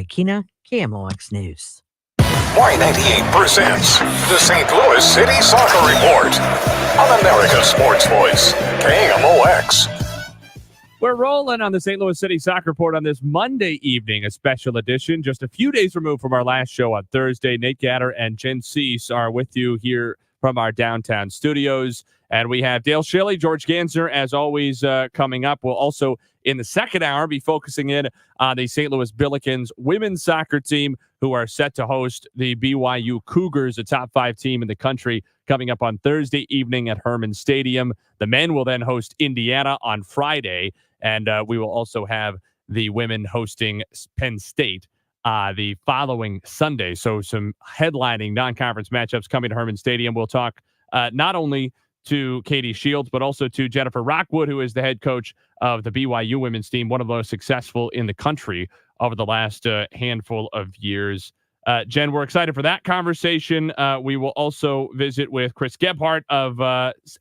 Aquina, KMOX News. Y98 presents the St. Louis City Soccer Report on America's Sports Voice, KMOX. We're rolling on the St. Louis City Soccer Report on this Monday evening, a special edition, just a few days removed from our last show on Thursday. Nate Gatter and Jen Cease are with you here from our downtown studios. And we have Dale Schilly, George Gansner, as always, coming up. We'll also, in the second hour, be focusing in on the St. Louis Billikens women's soccer team, who are set to host the BYU Cougars, a top 5 team in the country, coming up on Thursday evening at Hermann Stadium. The men will then host Indiana on Friday, and we will also have the women hosting Penn State the following Sunday. So some headlining non-conference matchups coming to Hermann Stadium. We'll talk not only to Katie Shields, but also to Jennifer Rockwood, who is the head coach of the BYU women's team, one of the most successful in the country over the last handful of years. Jen, we're excited for that conversation. We will also visit with Chris Gebhardt of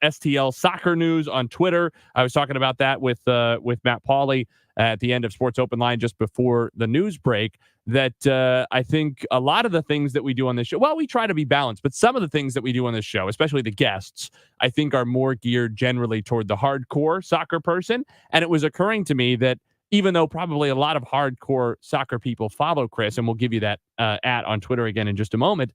STL Soccer News on Twitter. I was talking about that with Matt Pauley at the end of Sports Open Line just before the news break, that I think a lot of the things that we do on this show, well, we try to be balanced, but some of the things that we do on this show, especially the guests, I think are more geared generally toward the hardcore soccer person. And it was occurring to me that even though probably a lot of hardcore soccer people follow Chris, and we'll give you that at on Twitter again in just a moment,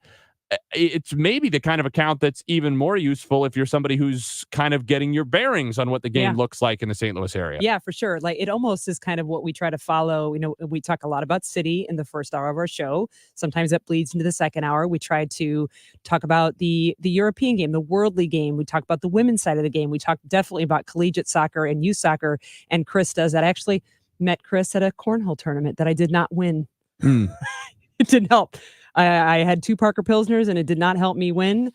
it's maybe the kind of account that's even more useful if you're somebody who's kind of getting your bearings on what the game looks like in the St. Louis area. Yeah, for sure. Like, it almost is kind of what we try to follow. You know, we talk a lot about City in the first hour of our show. Sometimes that bleeds into the second hour. We try to talk about the European game, the worldly game. We talk about the women's side of the game. We talk definitely about collegiate soccer and youth soccer. And Chris does that. I actually met Chris at a cornhole tournament that I did not win. It didn't help. I had 2 Parker Pilsners, and it did not help me win.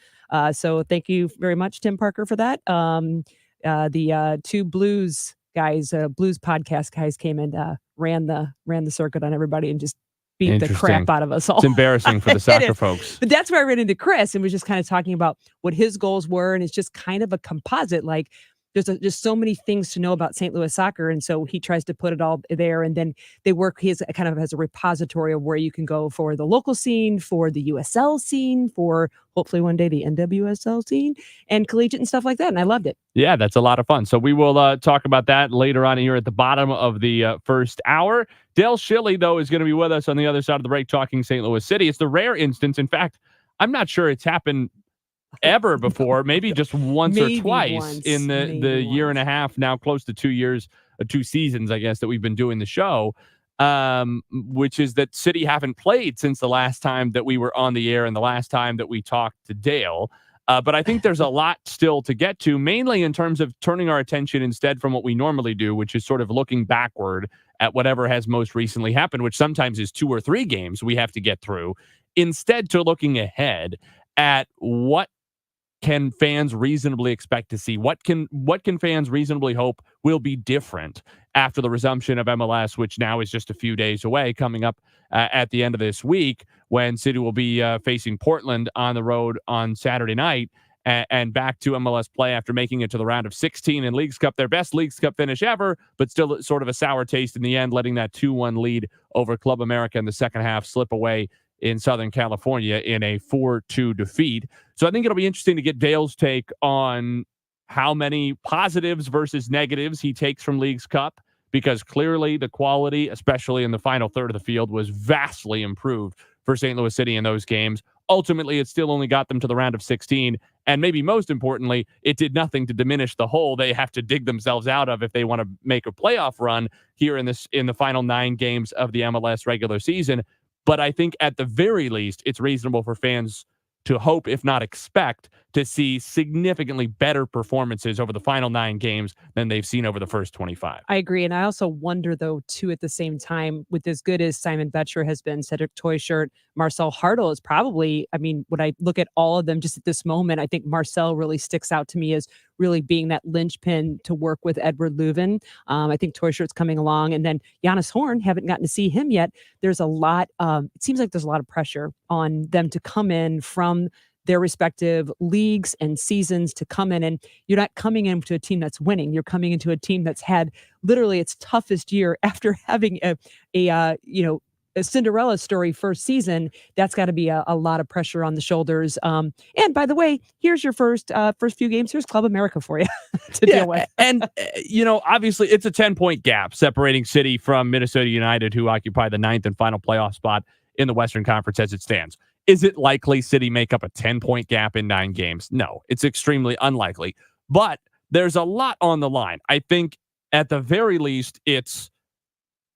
So thank you very much, Tim Parker, for that. The 2 blues guys, blues podcast guys, came and ran the circuit on everybody and just beat the crap out of us all. It's embarrassing for the soccer folks. But that's where I ran into Chris and was just kind of talking about what his goals were. And it's just kind of a composite. Like, there's just so many things to know about St. Louis soccer. And so he tries to put it all there. And then they work, he kind of has a repository of where you can go for the local scene, for the USL scene, for hopefully one day the NWSL scene, and collegiate and stuff like that. And I loved it. Yeah, that's a lot of fun. So we will talk about that later on here at the bottom of the first hour. Dale Schilly, though, is going to be with us on the other side of the break talking St. Louis City. It's the rare instance. In fact, I'm not sure it's happened ever before, maybe just once or twice in the year and a half, now close to 2 years, 2 seasons, I guess, that we've been doing the show, which is that City haven't played since the last time that we were on the air and the last time that we talked to Dale. But I think there's a lot still to get to, mainly in terms of turning our attention instead from what we normally do, which is sort of looking backward at whatever has most recently happened, which sometimes is 2 or 3 games we have to get through, instead to looking ahead at what can fans reasonably expect to see? What can fans reasonably hope will be different after the resumption of MLS, which now is just a few days away, coming up at the end of this week, when City will be facing Portland on the road on Saturday night, and back to MLS play after making it to the round of 16 in Leagues Cup, their best Leagues Cup finish ever, but still sort of a sour taste in the end, letting that 2-1 lead over Club America in the second half slip away in Southern California in a 4-2 defeat. So I think it'll be interesting to get Dale's take on how many positives versus negatives he takes from Leagues Cup, because clearly the quality, especially in the final third of the field, was vastly improved for St. Louis City in those games. Ultimately, it still only got them to the round of 16, and maybe most importantly, it did nothing to diminish the hole they have to dig themselves out of if they want to make a playoff run here in the final 9 games of the MLS regular season. But I think at the very least, it's reasonable for fans to hope, if not expect, to see significantly better performances over the final 9 games than they've seen over the first 25. I agree. And I also wonder, though, too, at the same time, with as good as Simon Betcher has been, Cedric Toyshirt, Marcel Hartl is probably, I mean, when I look at all of them just at this moment, I think Marcel really sticks out to me as really being that linchpin to work with Edward Leuven. I think Toyshirt's coming along. And then Giannis Horn, haven't gotten to see him yet. There's a lot, it seems like there's a lot of pressure on them to come in from their respective leagues and seasons, to come in, and you're not coming into a team that's winning. You're coming into a team that's had literally its toughest year after having a Cinderella story first season, that's got to be a lot of pressure on the shoulders. And by the way, here's your first few games. Here's Club America for you to deal with. And, obviously it's a 10-point gap separating City from Minnesota United, who occupy the 9th and final playoff spot in the Western Conference as it stands. Is it likely City make up a 10-point gap in 9 games? No, it's extremely unlikely. But there's a lot on the line. I think at the very least, it's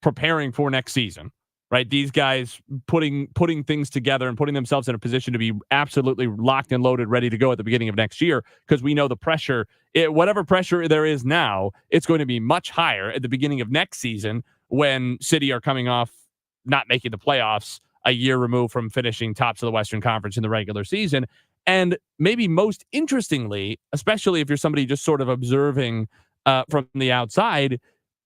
preparing for next season, right? These guys putting things together and putting themselves in a position to be absolutely locked and loaded, ready to go at the beginning of next year, because we know the pressure, whatever pressure there is now, it's going to be much higher at the beginning of next season when City are coming off not making the playoffs a year removed from finishing tops of the Western Conference in the regular season. And maybe most interestingly, especially if you're somebody just sort of observing from the outside,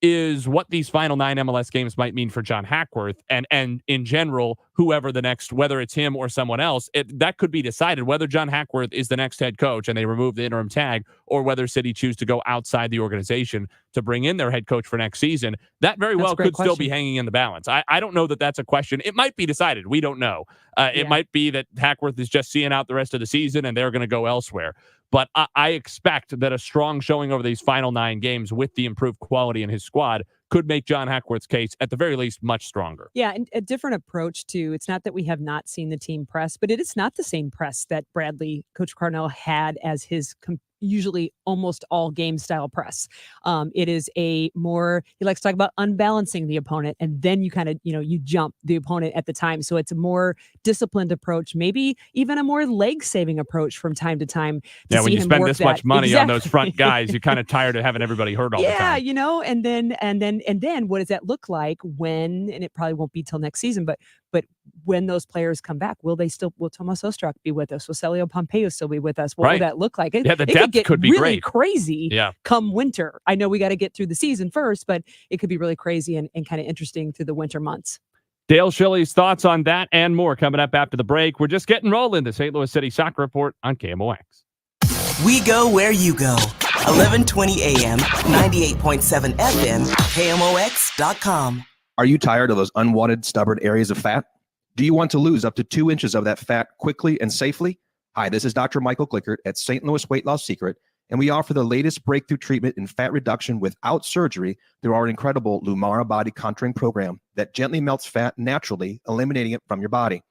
is what these final 9 MLS games might mean for John Hackworth and in general, whoever the next, whether it's him or someone else, that could be decided whether John Hackworth is the next head coach and they remove the interim tag, or whether City choose to go outside the organization to bring in their head coach for next season. That very well could still be hanging in the balance. I don't know that that's a question. It might be decided. We don't know. It might be that Hackworth is just seeing out the rest of the season and they're going to go elsewhere. But I expect that a strong showing over these final 9 games with the improved quality in his squad could make John Hackworth's case, at the very least, much stronger. Yeah, and a different approach, too. It's not that we have not seen the team press, but it is not the same press that Coach Carnell had as his usually almost all game style press. It is a more, he likes to talk about unbalancing the opponent, and then you kind of, you jump the opponent at the time. So it's a more disciplined approach, maybe even a more leg saving approach from time to time. When you spend this much money on those front guys, you're kind of tired of having everybody hurt all the time. Yeah, and then what does that look like when, and it probably won't be till next season, but when those players come back, will Tomas Ostrak be with us? Will Celio Pompeo still be with us? What will that look like? The depth could be really great. Crazy come winter. I know we got to get through the season first, but it could be really crazy and kind of interesting through the winter months. Dale Schilly's thoughts on that and more coming up after the break. We're just getting rolling. The St. Louis City Soccer Report on KMOX. We go where you go. 1120 AM, 98.7 FM, KMOX.com. Are you tired of those unwanted, stubborn areas of fat? Do you want to lose up to 2 inches of that fat quickly and safely? Hi, this is Dr. Michael Glickert at St. Louis Weight Loss Secret, and we offer the latest breakthrough treatment in fat reduction without surgery through our incredible Lumara body contouring program that gently melts fat naturally, eliminating it from your body.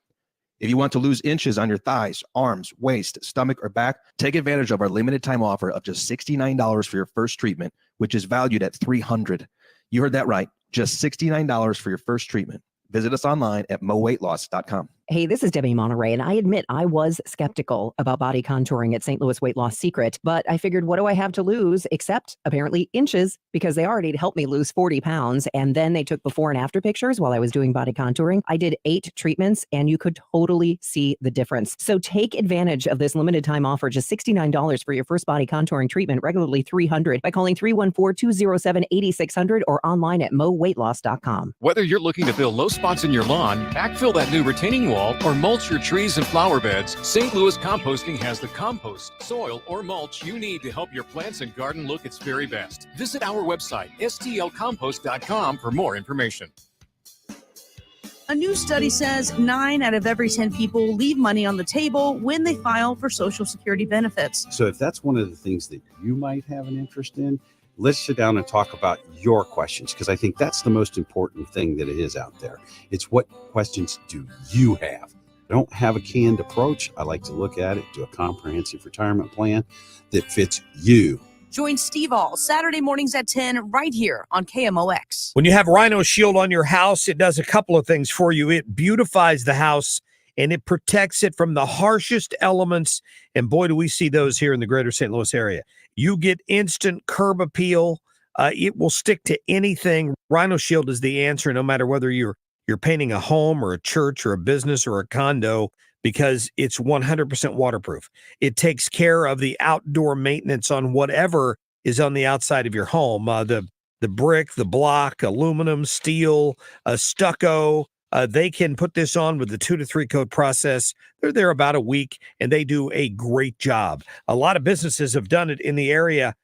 If you want to lose inches on your thighs, arms, waist, stomach, or back, take advantage of our limited time offer of just $69 for your first treatment, which is valued at $300. You heard that right. Just $69 for your first treatment. Visit us online at moweightloss.com. Hey, this is Debbie Monterey, and I admit I was skeptical about body contouring at St. Louis Weight Loss Secret, but I figured, what do I have to lose except apparently inches, because they already helped me lose 40 pounds, and then they took before and after pictures while I was doing body contouring. I did 8 treatments, and you could totally see the difference. So take advantage of this limited time offer, just $69 for your first body contouring treatment, regularly $300, by calling 314-207-8600 or online at moweightloss.com. Whether you're looking to fill low spots in your lawn, backfill that new retaining wall, or mulch your trees and flower beds, St. Louis Composting has the compost, soil, or mulch you need to help your plants and garden look its very best. Visit our website, stlcompost.com, for more information. A new study says 9 out of every 10 people leave money on the table when they file for Social Security benefits. So if that's one of the things that you might have an interest in, let's sit down and talk about your questions, because I think that's the most important thing that it is out there. It's what questions do you have? I don't have a canned approach. I like to look at it, do a comprehensive retirement plan that fits you. Join Steve All Saturday mornings at 10 right here on KMOX. When you have Rhino Shield on your house, it does a couple of things for you. It beautifies the house and it protects it from the harshest elements. And boy, do we see those here in the greater St. Louis area. You get instant curb appeal. It will stick to anything. Rhino Shield is the answer, no matter whether you're painting a home or a church or a business or a condo, because it's 100% waterproof. It takes care of the outdoor maintenance on whatever is on the outside of your home. The brick, the block, aluminum, steel, stucco. They can put this on with the 2 to 3 coat process. They're there about a week, and they do a great job. A lot of businesses have done it in the area.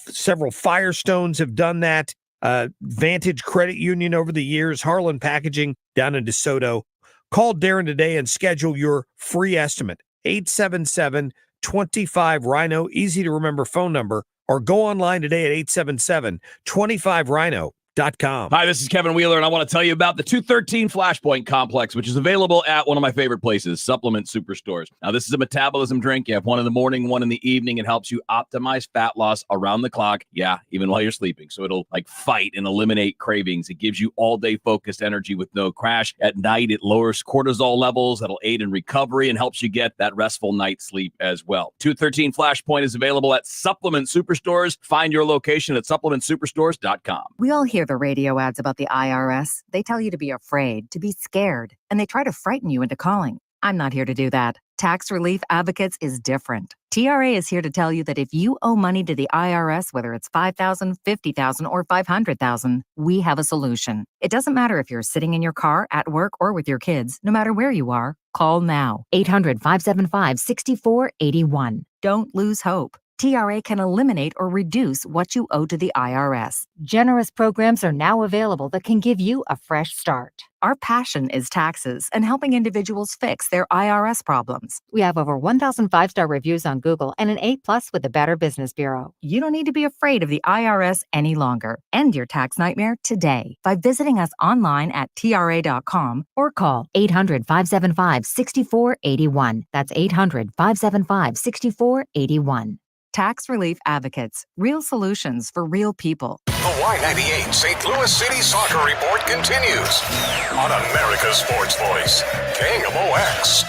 Several Firestones have done that. Vantage Credit Union over the years, Harlan Packaging down in DeSoto. Call Darren today and schedule your free estimate. 877-25-RHINO, easy to remember phone number, or go online today at 877-25-RHINO.com. Hi, this is Kevin Wheeler, and I want to tell you about the 213 Flashpoint Complex, which is available at one of my favorite places, Supplement Superstores. Now, this is a metabolism drink. You have one in the morning, one in the evening. It helps you optimize fat loss around the clock. Yeah, even while you're sleeping. So it'll fight and eliminate cravings. It gives you all-day focused energy with no crash. At night, it lowers cortisol levels. That'll aid in recovery and helps you get that restful night's sleep as well. 213 Flashpoint is available at Supplement Superstores. Find your location at supplementsuperstores.com. We all hear the radio ads about the IRS. They tell you to be afraid, to be scared, and they try to frighten you into calling. I'm not here to do that. Tax Relief Advocates is different. TRA is here to tell you that if you owe money to the IRS, whether it's $5,000, $50,000, or $500,000, we have a solution. It doesn't matter if you're sitting in your car, at work, or with your kids. No matter where you are, call now. 800-575-6481. Don't lose hope. TRA can eliminate or reduce what you owe to the IRS. Generous programs are now available that can give you a fresh start. Our passion is taxes and helping individuals fix their IRS problems. We have over 1,000 5-star reviews on Google and an A+ with the Better Business Bureau. You don't need to be afraid of the IRS any longer. End your tax nightmare today by visiting us online at TRA.com or call 800-575-6481. That's 800-575-6481. Tax Relief Advocates. Real solutions for real people. The Y98 St. Louis City Soccer Report continues on America's Sports Voice, KMOX.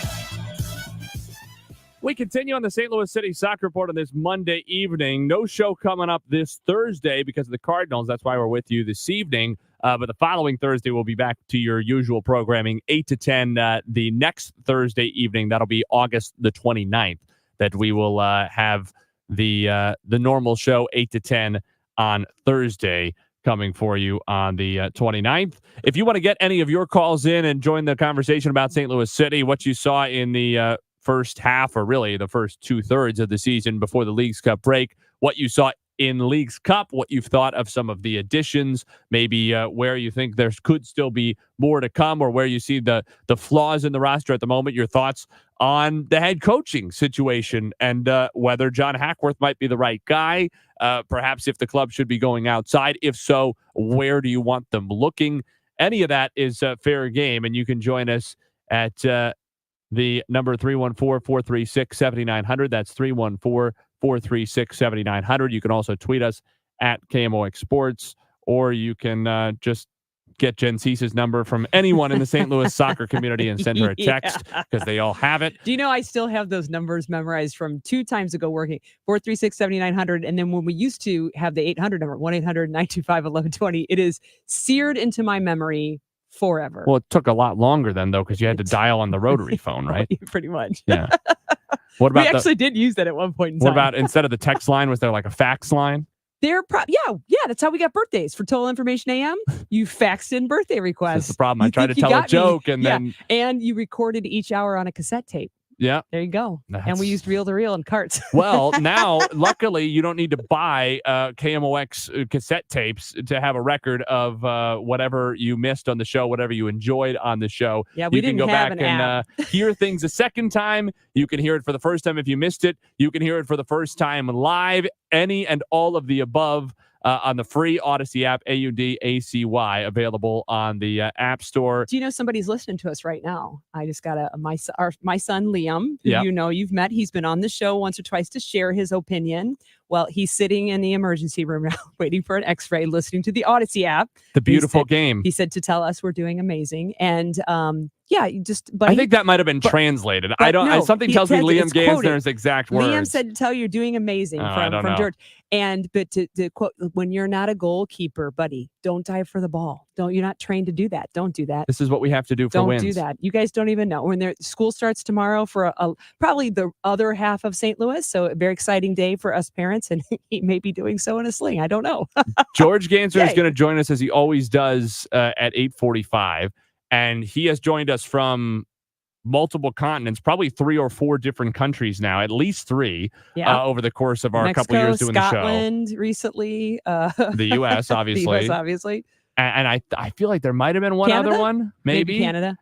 We continue on the St. Louis City Soccer Report on this Monday evening. No show coming up this Thursday because of the Cardinals. That's why we're with you this evening. But the following Thursday, we'll be back to your usual programming, 8 to 10. The next Thursday evening, that'll be August the 29th, that we will have the normal show, 8 to 10 on Thursday, coming for you on the 29th. If you want to get any of your calls in and join the conversation about St. Louis City, what you saw in the first half, or really the first 2/3 of the season before the Leagues Cup break, what you saw in Leagues Cup, what you've thought of some of the additions, maybe where you think there could still be more to come, or where you see the flaws in the roster at the moment, your thoughts on the head coaching situation and whether John Hackworth might be the right guy, perhaps if the club should be going outside. If so, where do you want them looking? Any of that is fair game, and you can join us at the number 314-436-7900. That's 314-436-7900. You can also tweet us at KMOX Sports, or you can just get Jen Cease's number from anyone in the St. Louis soccer community and send her a text, because they all have it. Do you know I still have those numbers memorized from 2 times ago working, 436-7900. And then when we used to have the 800 number, 1-800-925-1120, it is seared into my memory forever. Well, it took a lot longer then, though, because you had to dial on the rotary phone, right? Pretty much. Yeah. What about we actually did use that at one point in time. What about, instead of the text line, was there like a fax line? Yeah, that's how we got birthdays. For Total Information AM, you faxed in birthday requests. That's the problem. I tried to tell a joke, and then... And you recorded each hour on a cassette tape. Yeah. There you go. And we used reel-to-reel and carts. Well, now, luckily, you don't need to buy KMOX cassette tapes to have a record of whatever you missed on the show, whatever you enjoyed on the show. Yeah, we didn't go have back an and hear things a second time. You can hear it for the first time if you missed it. You can hear it for the first time live, any and all of the above. On the free Odyssey app, AUDACY, available on the App Store. Do you know somebody's listening to us right now? I just got my son Liam, who Yep. you know you've met. He's been on the show once or twice to share his opinion. Well, he's sitting in the emergency room now, waiting for an X-ray, listening to the Odyssey app. The beautiful game. He said to tell us we're doing amazing, and but I think that might have been translated. I don't. No, something he tells me said Liam it's quoted. Gansner's exact words. Liam said to tell you you're doing amazing I don't from know. George. But to quote, when you're not a goalkeeper, buddy, don't dive for the ball. You're not trained to do that. Don't do that. This is what we have to do for Don't wins. do that. You guys don't even know. When school starts tomorrow for probably the other half of St. Louis. So a very exciting day for us parents, and he may be doing so in a sling. I don't know. George Gansner is Yay. going to join us, as he always does, at 8:45, and he has joined us from multiple continents, probably 3 or 4 different countries now, at least 3 over the course of our Mexico, couple years doing Scotland the show. recently. The U.S. obviously. The U.S. obviously. And I feel like there might have been one Canada? other one, maybe Canada.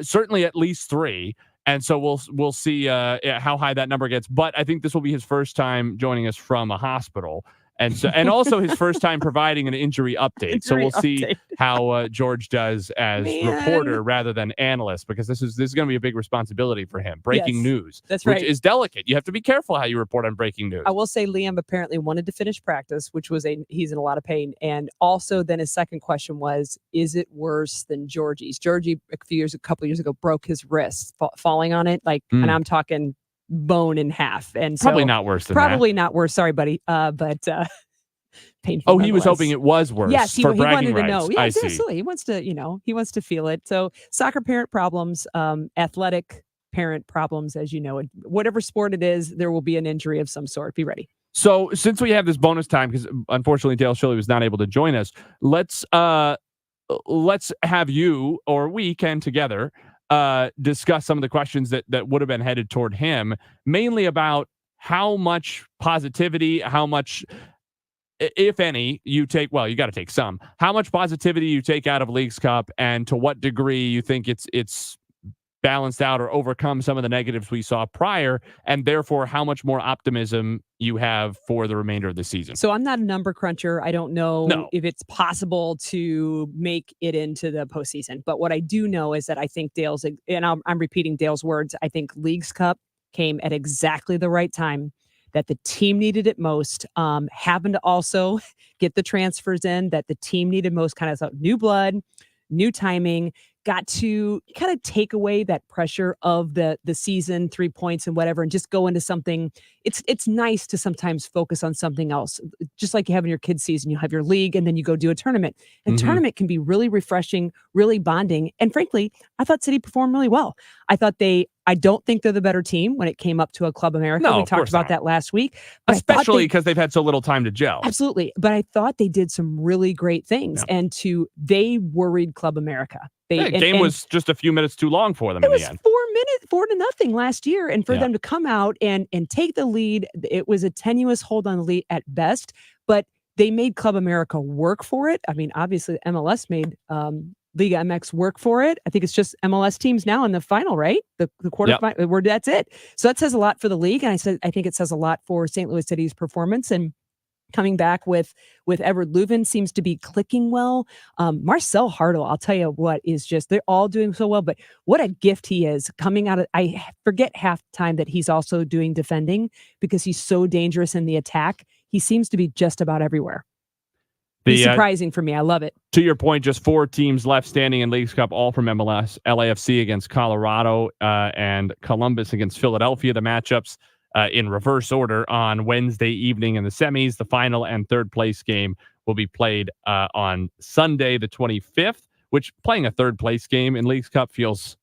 Certainly at least 3. And so we'll see how high that number gets. But I think this will be his first time joining us from a hospital. And also his first time providing an injury update. So we'll see how George does as reporter rather than analyst, because this is going to be a big responsibility for him. Breaking news. That's right. Which is delicate. You have to be careful how you report on breaking news. I will say Liam apparently wanted to finish practice, which was he's in a lot of pain. And also then his second question was, is it worse than Georgie's? Georgie a couple years ago broke his wrist falling on it. And I'm talking bone in half, and probably not worse than probably not worse. Sorry, buddy. But painful. Oh, he was hoping it was worse. Yes, he wanted to know. Yeah, I absolutely. He wants to feel it. So soccer parent problems, athletic parent problems, as you know, whatever sport it is, there will be an injury of some sort. Be ready. So since we have this bonus time, because unfortunately Dale Schilly was not able to join us, let's have you, or we can together discuss some of the questions that would have been headed toward him, mainly about how much positivity, how much, if any, you take. Well, you got to take some. How much positivity you take out of Leagues Cup, and to what degree you think it's balanced out or overcome some of the negatives we saw prior, and therefore how much more optimism you have for the remainder of the season. So I'm not a number cruncher. I don't know if it's possible to make it into the postseason. But what I do know is that I think Dale's, and I'm repeating Dale's words, I think Leagues Cup came at exactly the right time, that the team needed it most, happened to also get the transfers in that the team needed most, kind of new blood, new timing, got to kind of take away that pressure of the season, 3 points and whatever, and just go into something. It's nice to sometimes focus on something else. Just like you have in your kids' season, you have your league and then you go do a tournament. And tournament can be really refreshing, really bonding. And frankly, I thought City performed really well. I don't think they're the better team when it came up to a Club America. No, we talked about that last week. Especially because they've had so little time to gel. Absolutely. But I thought they did some really great things. Yeah. And they worried Club America. The game was just a few minutes too long for them in the end. 4-0 last year. And for them to come out and take the lead, it was a tenuous hold on the lead at best, they made Club America work for it. I mean, obviously MLS made Liga MX work for it. I think it's just MLS teams now in the final, right? The quarterfinal, where that's it. So that says a lot for the league. And I think it says a lot for St. Louis City's performance. And coming back with Edward Leuven seems to be clicking well. Marcel Hartle, I'll tell you what, they're all doing so well, but what a gift he is coming out of, I forget half the time that he's also doing defending because he's so dangerous in the attack. He seems to be just about everywhere. He's surprising for me. I love it. To your point, just 4 teams left standing in Leagues Cup, all from MLS. LAFC against Colorado and Columbus against Philadelphia. The matchups in reverse order on Wednesday evening in the semis. The final and third place game will be played on Sunday, the 25th, which playing a third place game in Leagues Cup feels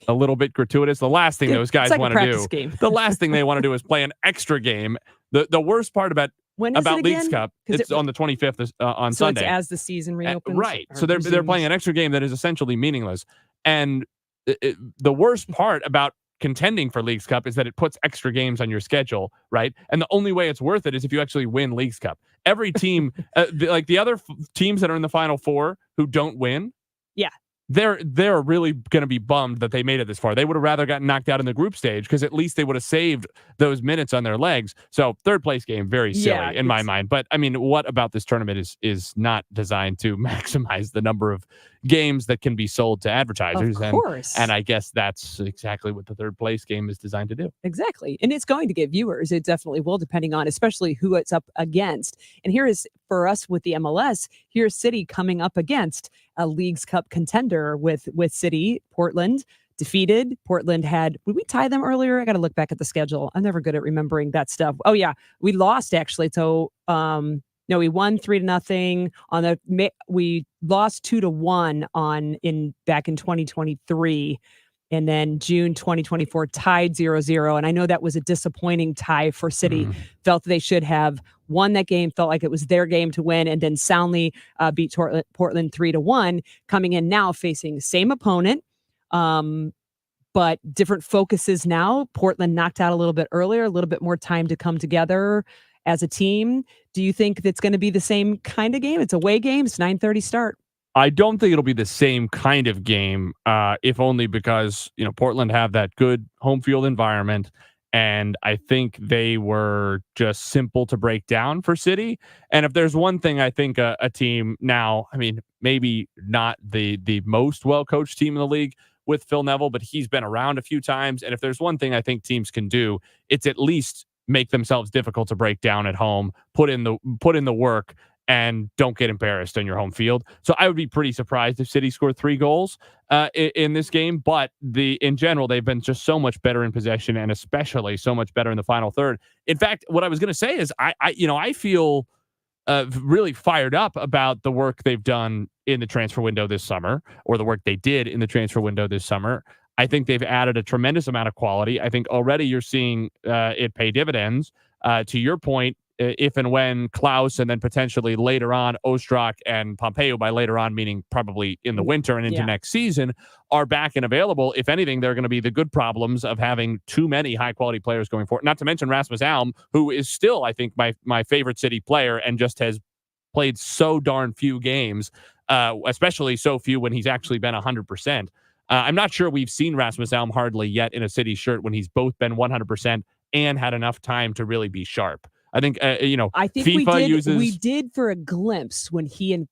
a little bit gratuitous. The last thing those guys want to do, the last thing they want to do is play an extra game. The worst part about Leagues Cup, it's on the 25th on Sunday. It's as the season reopens. Right. So they're playing an extra game that is essentially meaningless. And the worst part about contending for Leagues Cup is that it puts extra games on your schedule, right? And the only way it's worth it is if you actually win Leagues Cup. Every team, like the other teams that are in the Final Four who don't win, they're really going to be bummed that they made it this far. They would have rather gotten knocked out in the group stage because at least they would have saved those minutes on their legs. So third place game, very silly in my mind. But I mean, what about this tournament is not designed to maximize the number of games that can be sold to advertisers? Of course. And I guess that's exactly what the third place game is designed to do. Exactly. And it's going to get viewers. It definitely will, depending on especially who it's up against. And here is, for us with the MLS, here's City coming up against a Leagues Cup contender with City. Portland defeated. Portland did we tie them earlier? I got to look back at the schedule. I'm never good at remembering that stuff. Oh yeah, we lost actually. So no, we won 3-0 we lost 2-1 back in 2023. And then June 2024 tied 0-0. And I know that was a disappointing tie for City. Felt they should have won that game, felt like it was their game to win, and then soundly beat Portland 3-1, coming in now facing same opponent, but different focuses now. Portland knocked out a little bit earlier, a little bit more time to come together as a team. Do you think that's going to be the same kind of game? It's a away game. It's 9:30 start. I don't think it'll be the same kind of game, if only because, Portland have that good home field environment. And I think they were just simple to break down for City. And if there's one thing I think a team now, maybe not the most well-coached team in the league with Phil Neville, but he's been around a few times. And if there's one thing I think teams can do, it's at least make themselves difficult to break down at home, put in the work, and don't get embarrassed on your home field. So I would be pretty surprised if City scored 3 goals in this game. But in general, they've been just so much better in possession, and especially so much better in the final third. In fact, what I was going to say is I feel really fired up about the work they've done in the transfer window this summer, or the work they did in the transfer window this summer. I think they've added a tremendous amount of quality. I think already you're seeing it pay dividends. To your point, if and when Klaus and then potentially later on Ostrak and Pompeu, by later on meaning probably in the winter and into next season, are back and available, if anything, they're going to be the good problems of having too many high-quality players going forward. Not to mention Rasmus Alm, who is still, I think, my favorite City player and just has played so darn few games, especially so few when he's actually been 100%. I'm not sure we've seen Rasmus Alm hardly yet in a City shirt when he's both been 100% and had enough time to really be sharp. I think I think FIFA we did for a glimpse when he and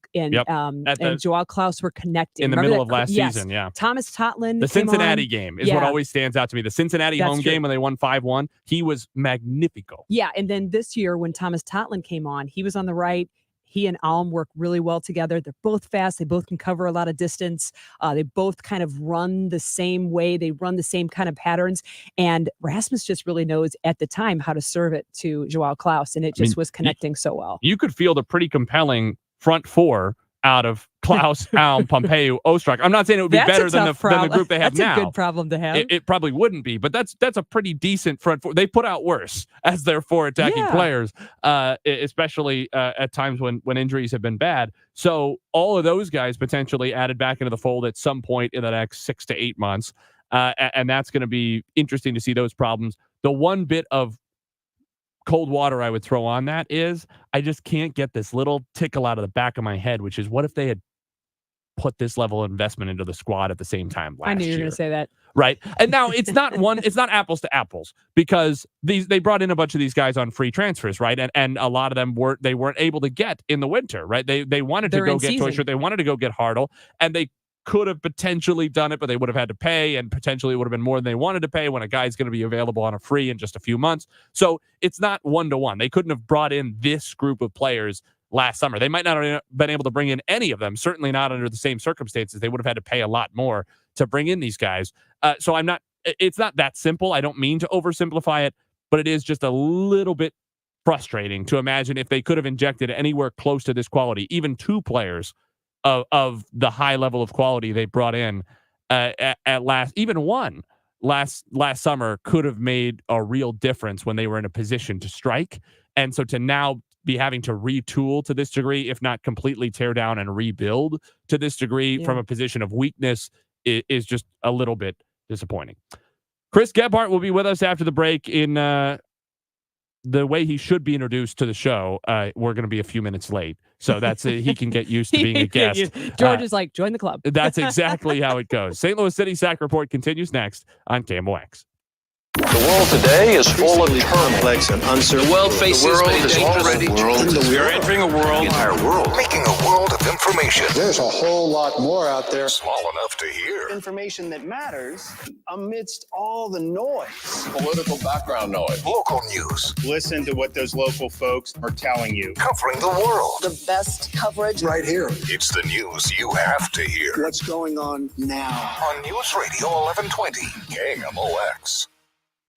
Joao Klaus were connecting in the middle of last season. Yeah, Thomas Totland. The Cincinnati game is what always stands out to me. The Cincinnati home game when they won 5-1, he was magnifico. Yeah, and then this year when Thomas Totland came on, he was on the right. He and Alm work really well together. They're both fast. They both can cover a lot of distance. They both kind of run the same way. They run the same kind of patterns. And Rasmus just really knows at the time how to serve it to Joao Klaus. And it just was connecting so well. You could field a pretty compelling front four out of Klaus, Alm, Pompeu, Ostrak. I'm not saying it would be better than the group they have now. That's a good problem to have. It probably wouldn't be, but that's a pretty decent front four. They put out worse as their 4 attacking players, especially at times when injuries have been bad. So all of those guys potentially added back into the fold at some point in the next 6 to 8 months. And that's going to be interesting to see those problems. The one bit of cold water I would throw on that is I just can't get this little tickle out of the back of my head, which is what if they had put this level of investment into the squad at the same time last year? I knew you were going to say that. Right. And now it's not apples to apples, because they brought in a bunch of these guys on free transfers, right? And a lot of them weren't able to get in the winter, right? They wanted to go get Toysher, they wanted to go get Hartle, and they could have potentially done it, but they would have had to pay, and potentially would have been more than they wanted to pay when a guy's going to be available on a free in just a few months. So it's not 1-to-1. They couldn't have brought in this group of players last summer. They might not have been able to bring in any of them, certainly not under the same circumstances. They would have had to pay a lot more to bring in these guys. So it's not that simple. I don't mean to oversimplify it, but it is just a little bit frustrating to imagine if they could have injected anywhere close to this quality, even 2 players of the high level of quality they brought in at last, even one last summer could have made a real difference when they were in a position to strike. And so to now be having to retool to this degree, if not completely tear down and rebuild to this degree from a position of weakness, is just a little bit disappointing. Chris Gebhardt will be with us after the break in the way he should be introduced to the show. We're going to be a few minutes late, so that's he can get used to being a guest. George is like, join the club. That's exactly how it goes. St. Louis City Sack Report continues next on KMOX. The world today is full of complex and uncertain. The world faces We're entering a world. The entire world. Making a world of information. There's a whole lot more out there. Small enough to hear. Information that matters amidst all the noise. Political background noise. Local news. Listen to what those local folks are telling you. Covering the world. The best coverage. Right here. It's the news you have to hear. What's going on now? On News Radio 1120 KMOX.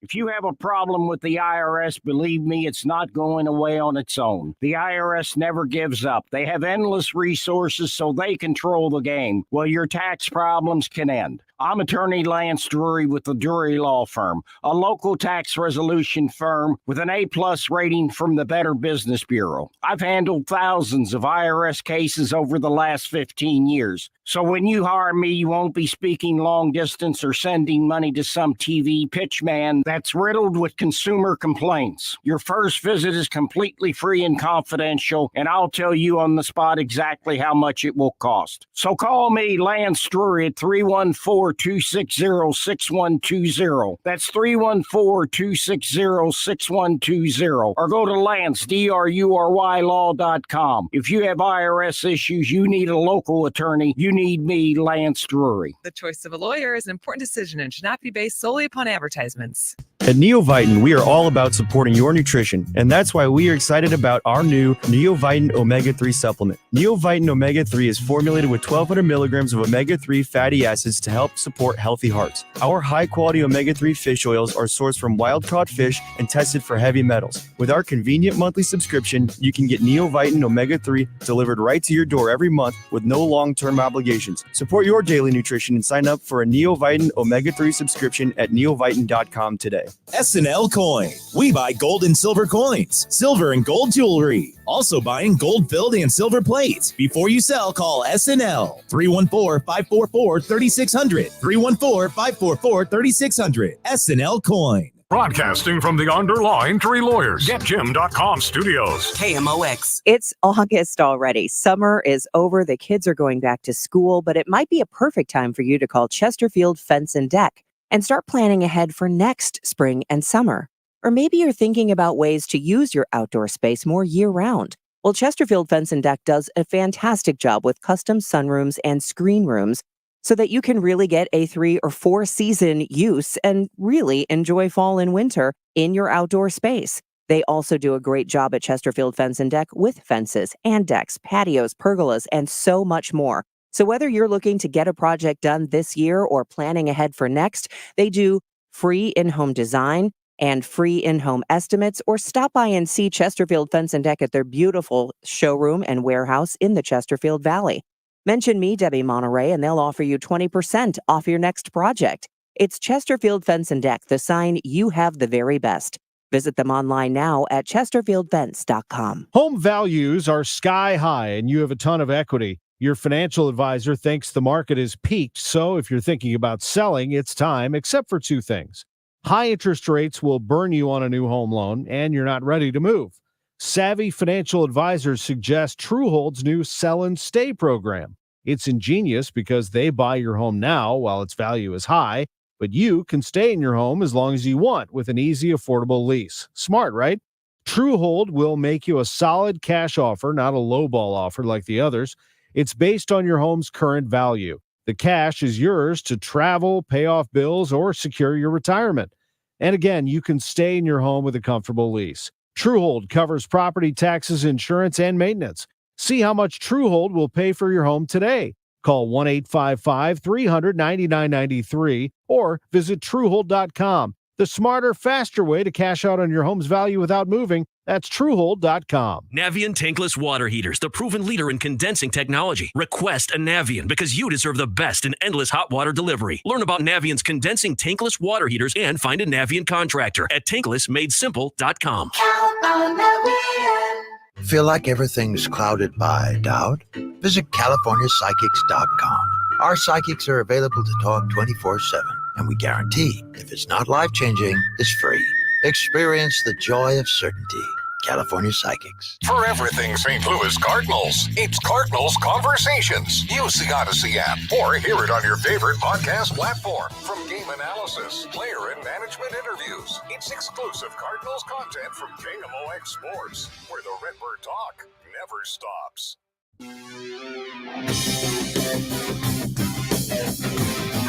If you have a problem with the IRS, believe me, it's not going away on its own. The IRS never gives up. They have endless resources, so they control the game. Well, your tax problems can end. I'm attorney Lance Drury with the Drury Law Firm, a local tax resolution firm with an A-plus rating from the Better Business Bureau. I've handled thousands of IRS cases over the last 15 years. So when you hire me, you won't be speaking long distance or sending money to some TV pitchman that's riddled with consumer complaints. Your first visit is completely free and confidential, and I'll tell you on the spot exactly how much it will cost. So call me, Lance Drury, at 314-260-6120. That's 314-260-6120. Or go to Lance, DRURY Law.com. If you have IRS issues, you need a local attorney, you need me, Lance Drury. The choice of a lawyer is an important decision and should not be based solely upon advertisements. At Neovitin, we are all about supporting your nutrition, and that's why we are excited about our new Neovitin Omega-3 supplement. Neovitin Omega-3 is formulated with 1,200 milligrams of omega-3 fatty acids to help support healthy hearts. Our high-quality omega-3 fish oils are sourced from wild-caught fish and tested for heavy metals. With our convenient monthly subscription, you can get Neovitin Omega-3 delivered right to your door every month with no long-term obligations. Support your daily nutrition and sign up for a Neovitin Omega-3 subscription at neovitin.com today. SNL Coin. We buy gold and silver coins, silver and gold jewelry. Also buying gold-filled and silver plates. Before you sell, call SNL. 314-544-3600. 314-544-3600. SNL Coin. Broadcasting from the Underlying Tree Lawyers, GetJim.com studios. KMOX. It's August already. Summer is over. The kids are going back to school, but it might be a perfect time for you to call Chesterfield Fence and Deck and start planning ahead for next spring and summer. Or maybe you're thinking about ways to use your outdoor space more year-round. Well, Chesterfield Fence and Deck does a fantastic job with custom sunrooms and screen rooms so that you can really get a 3 or 4 season use and really enjoy fall and winter in your outdoor space. They also do a great job at Chesterfield Fence and Deck with fences and decks, patios, pergolas, and so much more. So whether you're looking to get a project done this year or planning ahead for next, they do free in-home design and free in-home estimates, or stop by and see Chesterfield Fence and Deck at their beautiful showroom and warehouse in the Chesterfield Valley. Mention me, Debbie Monterey, and they'll offer you 20% off your next project. It's Chesterfield Fence and Deck, the sign you have the very best. Visit them online now at chesterfieldfence.com. Home values are sky high and you have a ton of equity. Your financial advisor thinks the market is peaked, so if you're thinking about selling, it's time, except for 2 things. High interest rates will burn you on a new home loan, and you're not ready to move. Savvy financial advisors suggest Truehold's new Sell and Stay program. It's ingenious because they buy your home now while its value is high, but you can stay in your home as long as you want with an easy, affordable lease. Smart, right? Truehold will make you a solid cash offer, not a lowball offer like the others. It's based on your home's current value. The cash is yours to travel, pay off bills, or secure your retirement. And again, you can stay in your home with a comfortable lease. Truehold covers property taxes, insurance, and maintenance. See how much Truehold will pay for your home today. Call 1-855-300-9993 or visit Truehold.com. The smarter, faster way to cash out on your home's value without moving. That's Truehold.com. Navien tankless water heaters, the proven leader in condensing technology. Request a Navien because you deserve the best in endless hot water delivery. Learn about Navien's condensing tankless water heaters and find a Navien contractor at tanklessmadesimple.com. Count on Navien. Feel like everything's clouded by doubt? Visit CaliforniaPsychics.com. Our psychics are available to talk 24/7, and we guarantee if it's not life-changing, it's free. Experience the joy of certainty. California Psychics. For everything St. Louis Cardinals, it's Cardinals Conversations. Use the Odyssey app or hear it on your favorite podcast platform. From game analysis, player and management interviews, it's exclusive Cardinals content from KMOX Sports, where the Redbird talk never stops.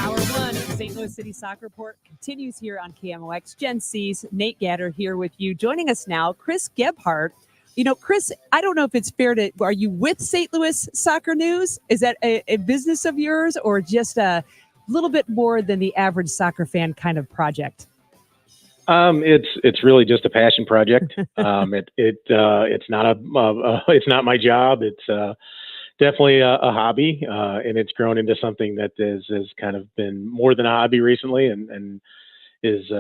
Hour 1 of the St. Louis City Soccer Report continues here on KMOX. Gen C's Nate Gatter here with you. Joining us now, Chris Gebhardt. You know, Chris, I don't know if it's fair to, are you with St. Louis Soccer News? Is that a business of yours or just a little bit more than the average soccer fan kind of project? It's really just a passion project. It's not my job. It's definitely a hobby, and it's grown into something that has kind of been more than a hobby recently, and is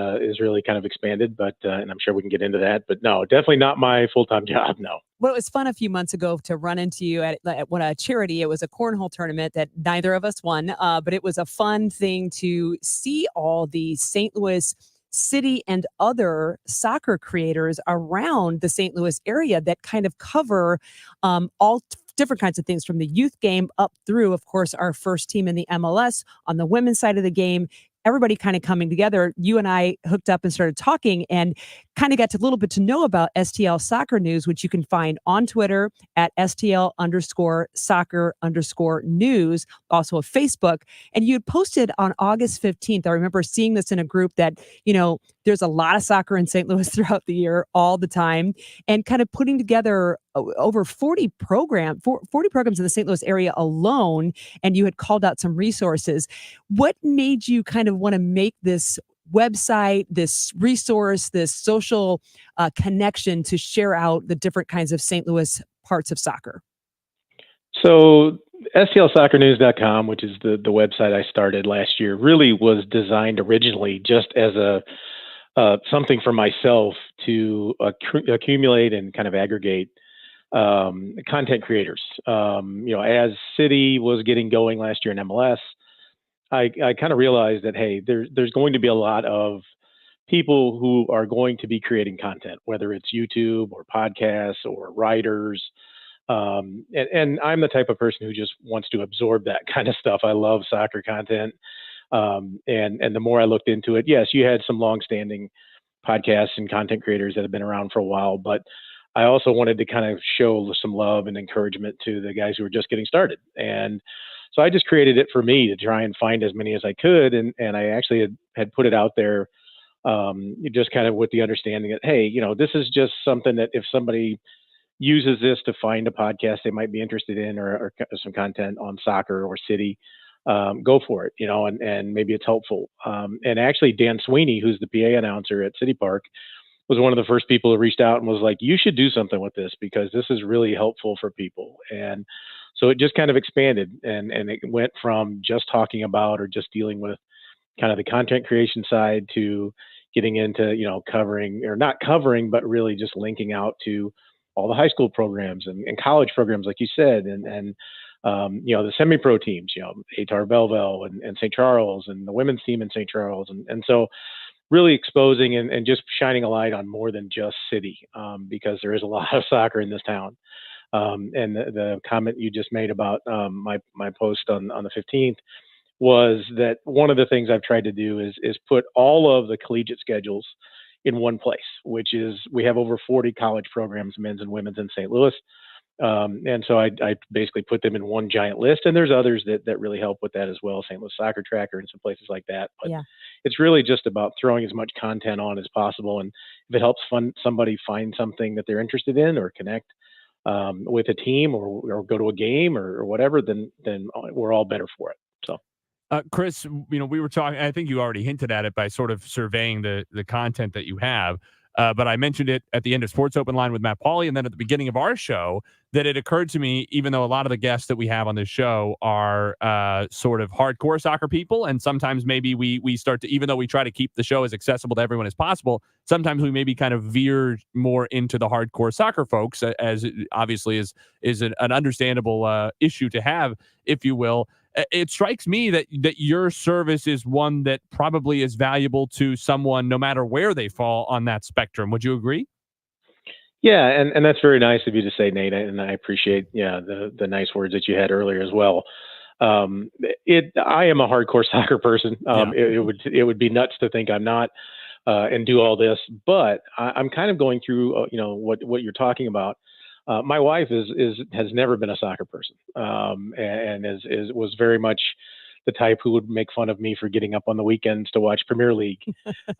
really kind of expanded. But and I'm sure we can get into that. But no, definitely not my full-time job. No. Well, it was fun a few months ago to run into you at one a charity. It was a cornhole tournament that neither of us won, but it was a fun thing to see all the St. Louis city and other soccer creators around the St. Louis area that kind of cover all different kinds of things from the youth game up through, of course, our first team in the MLS on the women's side of the game. Everybody kind of coming together. You and I hooked up and started talking and kind of got to a little bit to know about STL Soccer News, which you can find on Twitter at STL_soccer_news, also a Facebook. And you had posted on August 15th. I remember seeing this in a group that, there's a lot of soccer in St. Louis throughout the year, all the time, and kind of putting together over 40 programs in the St. Louis area alone. And you had called out some resources. What made you kind of want to make this website, this resource, this social connection to share out the different kinds of St. Louis parts of soccer? So STLsoccernews.com, which is the website I started last year, really was designed originally just as a something for myself to accumulate and kind of aggregate content creators. As City was getting going last year in MLS, I kind of realized that, hey, there's going to be a lot of people who are going to be creating content, whether it's YouTube or podcasts or writers. And I'm the type of person who just wants to absorb that kind of stuff. I love soccer content. And the more I looked into it, yes, you had some longstanding podcasts and content creators that have been around for a while, but I also wanted to kind of show some love and encouragement to the guys who were just getting started. And so I just created it for me to try and find as many as I could. And I actually had put it out there just kind of with the understanding that, hey, this is just something that if somebody uses this to find a podcast they might be interested in or some content on soccer or City, go for it, and maybe it's helpful. And actually Dan Sweeney, who's the PA announcer at City Park, was one of the first people who reached out and was like, you should do something with this because this is really helpful for people. And so it just kind of expanded and it went from just talking about or just dealing with kind of the content creation side to getting into, covering or not covering, but really just linking out to all the high school programs and college programs, like you said, and the semi-pro teams, Atar Belleville and St. Charles and the women's team in St. Charles. And so really exposing and just shining a light on more than just City, because there is a lot of soccer in this town. And the comment you just made about my post on the 15th was that one of the things I've tried to do is put all of the collegiate schedules in one place, which is we have over 40 college programs, men's and women's, in St. Louis. And so I basically put them in one giant list, and there's others that really help with that as well, St. Louis Soccer Tracker and some places like that. But it's really just about throwing as much content on as possible. And if it helps somebody find something that they're interested in or connect with a team or go to a game or whatever, then we're all better for it. So. Chris, we were talking, I think you already hinted at it by sort of surveying the content that you have. But I mentioned it at the end of Sports Open Line with Matt Pauley, and then at the beginning of our show, that it occurred to me, even though a lot of the guests that we have on this show are sort of hardcore soccer people, and sometimes maybe we start to, even though we try to keep the show as accessible to everyone as possible, sometimes we maybe kind of veer more into the hardcore soccer folks, as it obviously is an understandable issue to have, if you will. It strikes me that your service is one that probably is valuable to someone no matter where they fall on that spectrum. Would you agree? Yeah, and that's very nice of you to say, Nate, and I appreciate the nice words that you had earlier as well. I am a hardcore soccer person. It would be nuts to think I'm not and do all this, but I'm kind of going through what you're talking about. My wife has never been a soccer person, and was very much the type who would make fun of me for getting up on the weekends to watch Premier League,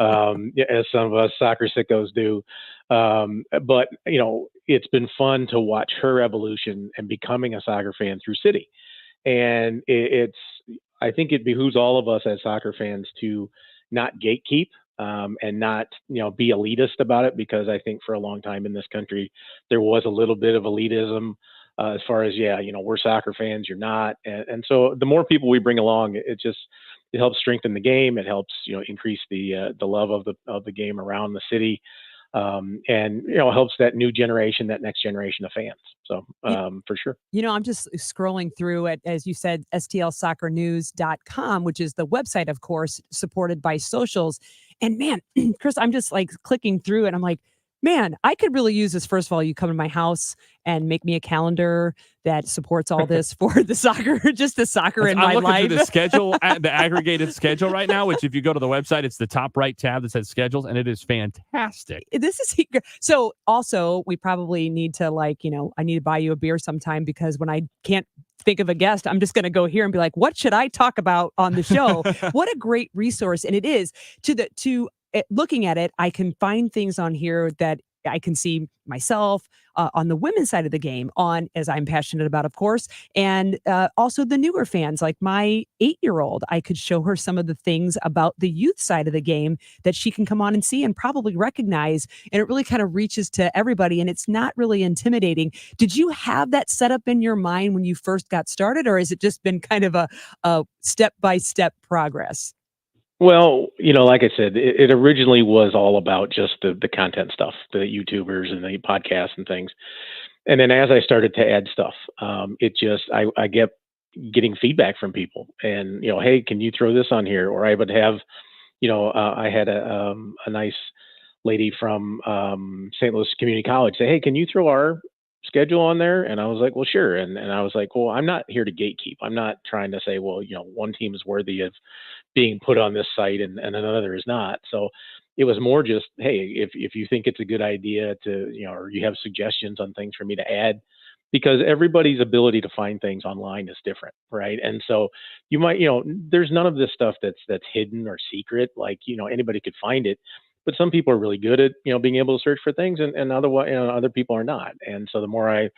as some of us soccer sickos do. But it's been fun to watch her evolution and becoming a soccer fan through City, and I think it behooves all of us as soccer fans to not gatekeep. And not, be elitist about it, because I think for a long time in this country, there was a little bit of elitism as far as, we're soccer fans, you're not. And so the more people we bring along, it helps strengthen the game. It helps, increase the love of the game around the city. And helps that new generation, that next generation of fans. So for sure. I'm just scrolling through it, as you said, stlsoccernews.com, which is the website, of course, supported by socials. And man, Chris, I'm just like clicking through it. I'm like, man, I could really use this. First of all, you come to my house and make me a calendar that supports all this for the soccer, just the soccer in my life. I'm looking through the schedule, the aggregated schedule right now, which if you go to the website, it's the top right tab that says schedules, and it is fantastic. This is so. Also, we probably need to I need to buy you a beer sometime, because when I can't think of a guest, I'm just going to go here and be like, what should I talk about on the show? What a great resource. And it is looking at it, I can find things on here that I can see myself on the women's side of the game, as I'm passionate about, of course, and also the newer fans, like my 8-year-old. I could show her some of the things about the youth side of the game that she can come on and see and probably recognize. And it really kind of reaches to everybody, and it's not really intimidating. Did you have that set up in your mind when you first got started, or has it just been kind of a step-by-step progress? Well, like I said, it originally was all about just the content stuff, the YouTubers and the podcasts and things. And then as I started to add stuff, I kept getting feedback from people, and, hey, can you throw this on here? Or I would have, I had a nice lady from St. Louis Community College say, hey, can you throw our schedule on there? And I was like, well, sure. And I was like, well, I'm not here to gatekeep. I'm not trying to say, well, one team is worthy of being put on this site and another is not. So it was more just, hey, if you think it's a good idea to, or you have suggestions on things for me to add, because everybody's ability to find things online is different, right? And so you might, there's none of this stuff that's hidden or secret. Like, anybody could find it. But some people are really good at, being able to search for things, and other people are not. And so the more I,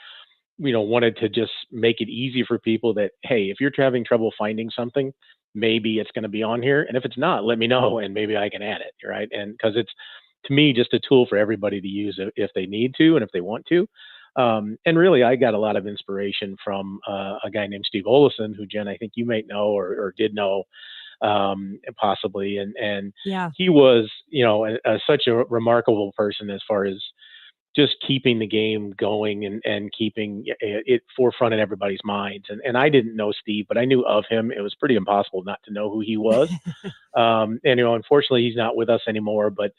wanted to just make it easy for people that, hey, if you're having trouble finding something, maybe it's going to be on here. And if it's not, let me know, and maybe I can add it, right? And because it's, to me, just a tool for everybody to use if they need to and if they want to. And really, I got a lot of inspiration from a guy named Steve Olison, who, Jen, I think you might know or did know, possibly. And yeah, he was, such a remarkable person as far as just keeping the game going and keeping it forefront in everybody's minds. And I didn't know Steve, but I knew of him. It was pretty impossible not to know who he was. And, unfortunately he's not with us anymore, but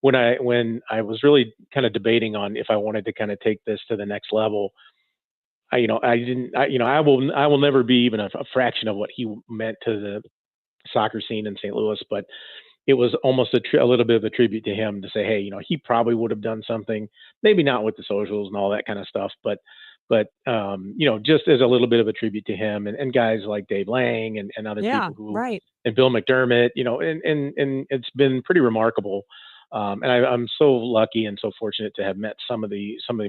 when I was really kind of debating on if I wanted to kind of take this to the next level, I will never be even a fraction of what he meant to the soccer scene in St. Louis, but it was almost a little bit of a tribute to him to say, hey, he probably would have done something, maybe not with the socials and all that kind of stuff, but just as a little bit of a tribute to him and guys like Dave Lang and other people who, right. and Bill McDermott, and it's been pretty remarkable. And I'm so lucky and so fortunate to have met some of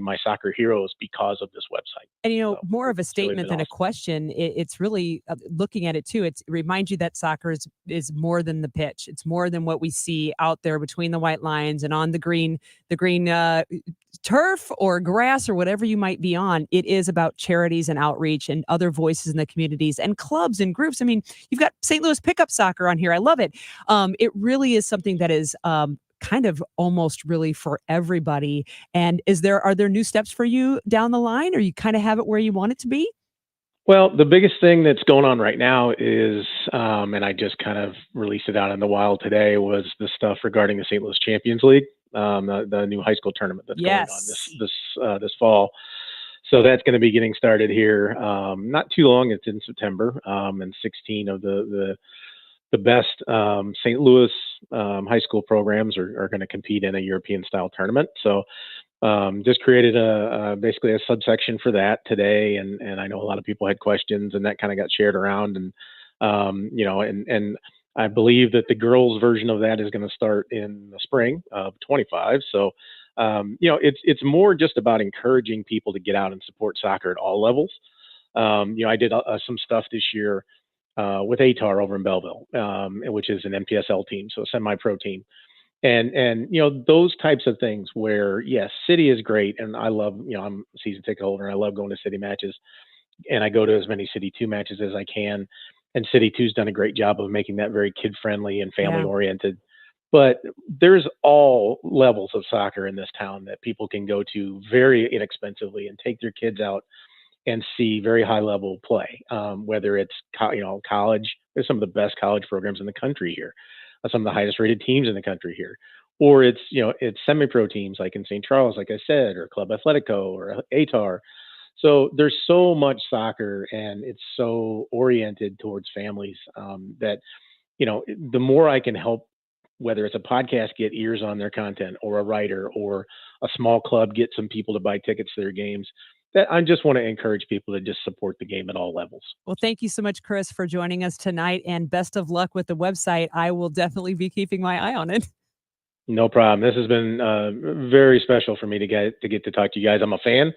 my soccer heroes because of this website. And more of a statement than a question. It's really looking at it too. It reminds you that soccer is more than the pitch. It's more than what we see out there between the white lines and on the green turf or grass or whatever you might be on. It is about charities and outreach and other voices in the communities and clubs and groups. I mean, you've got St. Louis pickup soccer on here. I love it. It really is something that is kind of almost really for everybody. And are there new steps for you down the line, or you kind of have it where you want it to be? Well, the biggest thing that's going on right now is, and I just kind of released it out in the wild today, was the stuff regarding the St. Louis Champions League, the new high school tournament that's going on this fall. So that's going to be getting started here. Not too long. It's in September, and 16 of the best St. Louis high school programs are going to compete in a European style tournament. So just created basically a subsection for that today. And I know a lot of people had questions, and that kind of got shared around. And, and I believe that the girls version of that is going to start in the spring of 25. So, it's more just about encouraging people to get out and support soccer at all levels. I did some stuff this year with ATAR over in Belleville, which is an NPSL team, so a semi-pro team. And those types of things where, yes, city is great. And I love, I'm a season ticket holder and I love going to city matches, and I go to as many City 2 matches as I can. And City 2's done a great job of making that very kid friendly and family oriented. But there's all levels of soccer in this town that people can go to very inexpensively and take their kids out and see very high level play. Whether it's college, there's some of the best college programs in the country here, some of the highest rated teams in the country here, or it's semi-pro teams like in St. Charles, like I said, or Club Atletico or ATAR. So there's so much soccer, and it's so oriented towards families that the more I can help, whether it's a podcast get ears on their content, or a writer, or a small club get some people to buy tickets to their games, that I just want to encourage people to just support the game at all levels. Well, thank you so much, Chris, for joining us tonight, and best of luck with the website. I will definitely be keeping my eye on it. No problem. This has been very special for me to get to talk to you guys. I'm a fan.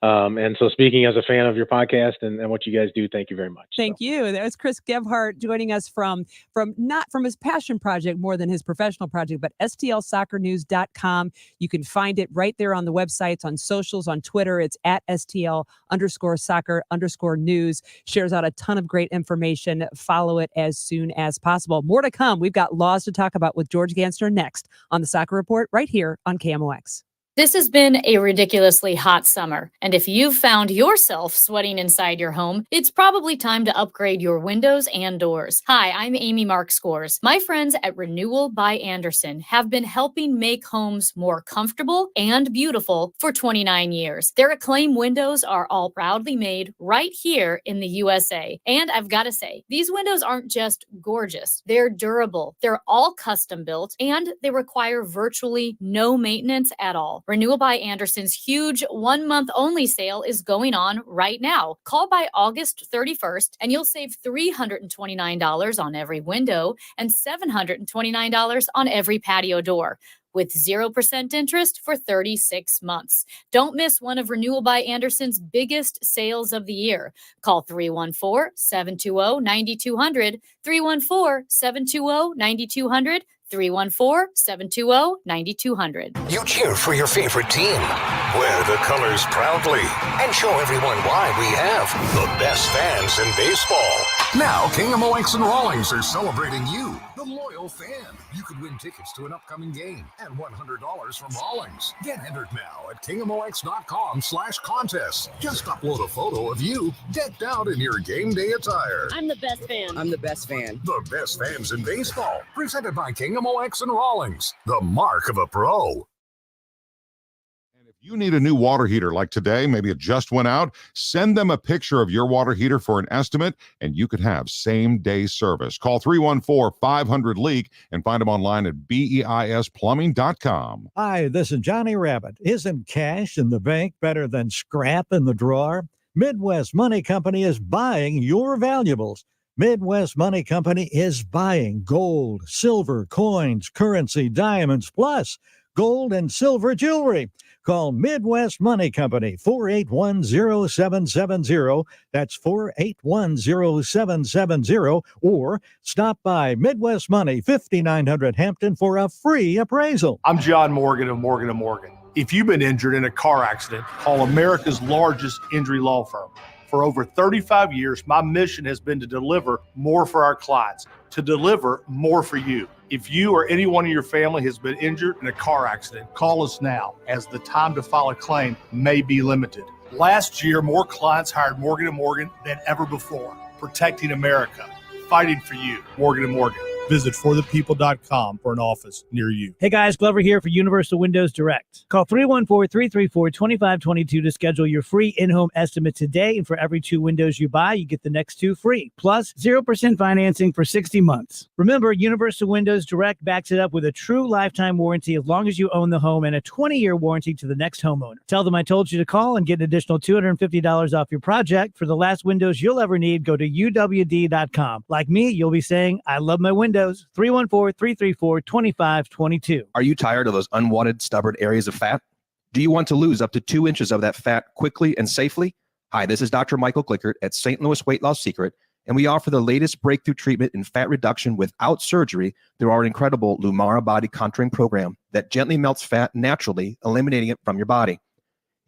And so speaking as a fan of your podcast and what you guys do, thank you very much. Thank you. That was Chris Gebhardt joining us from not from his passion project more than his professional project, but stlsoccernews.com. You can find it right there on the website. It's on socials, on Twitter. It's at STL_soccer_news. Shares out a ton of great information. Follow it as soon as possible. More to come. We've got laws to talk about with George Gansner next on the Soccer Report right here on KMOX. This has been a ridiculously hot summer, and if you've found yourself sweating inside your home, it's probably time to upgrade your windows and doors. Hi, I'm Amy Mark Scores. My friends at Renewal by Andersen have been helping make homes more comfortable and beautiful for 29 years. Their Acclaim windows are all proudly made right here in the USA. And I've got to say, these windows aren't just gorgeous, they're durable, they're all custom built, and they require virtually no maintenance at all. Renewal by Andersen's huge 1 month only sale is going on right now. Call by August 31st and you'll save $329 on every window and $729 on every patio door, with 0% interest for 36 months. Don't miss one of Renewal by Andersen's biggest sales of the year. Call 314-720-9200, 314-720-9200, 314-720-9200. You cheer for your favorite team. Wear the colors proudly and show everyone why we have the best fans in baseball. Now, KMOX and Rawlings are celebrating you, the loyal fan. You could win tickets to an upcoming game and $100 from Rawlings. Get entered now at KMOX.com/contest. Just upload a photo of you decked out in your game day attire. I'm the best fan. I'm the best fan. The best fans in baseball. Presented by KMOX and Rawlings. The mark of a pro. You need a new water heater like today, maybe it just went out, send them a picture of your water heater for an estimate, and you could have same-day service. Call 314-500-LEAK and find them online at BEISplumbing.com. Hi, this is Johnny Rabbit. Isn't cash in the bank better than scrap in the drawer? Midwest Money Company is buying your valuables. Midwest Money Company is buying gold, silver, coins, currency, diamonds, plus gold and silver jewelry. Call Midwest Money Company, 481-0770. That's 481-0770. Or stop by Midwest Money, 5900 Hampton for a free appraisal. I'm John Morgan of Morgan & Morgan. If you've been injured in a car accident, call America's largest injury law firm. For over 35 years, my mission has been to deliver more for our clients, to deliver more for you. If you or anyone in your family has been injured in a car accident, call us now, as the time to file a claim may be limited. Last year, more clients hired Morgan & Morgan than ever before, protecting America, fighting for you. Morgan & Morgan. Visit forthepeople.com for an office near you. Hey guys, Glover here for Universal Windows Direct. Call 314-334-2522 to schedule your free in-home estimate today. And for every 2 windows you buy, you get the next 2 free. Plus 0% financing for 60 months. Remember, Universal Windows Direct backs it up with a true lifetime warranty as long as you own the home, and a 20-year warranty to the next homeowner. Tell them I told you to call and get an additional $250 off your project. For the last windows you'll ever need, go to UWD.com. Like me, you'll be saying, I love my windows. 314-334-2522. Are you tired of those unwanted, stubborn areas of fat? Do you want to lose up to 2 inches of that fat quickly and safely? Hi, this is Dr. Michael Glickert at St. Louis Weight Loss Secret, And we offer the latest breakthrough treatment in fat reduction without surgery through our incredible Lumara body contouring program that gently melts fat naturally, eliminating it from your body.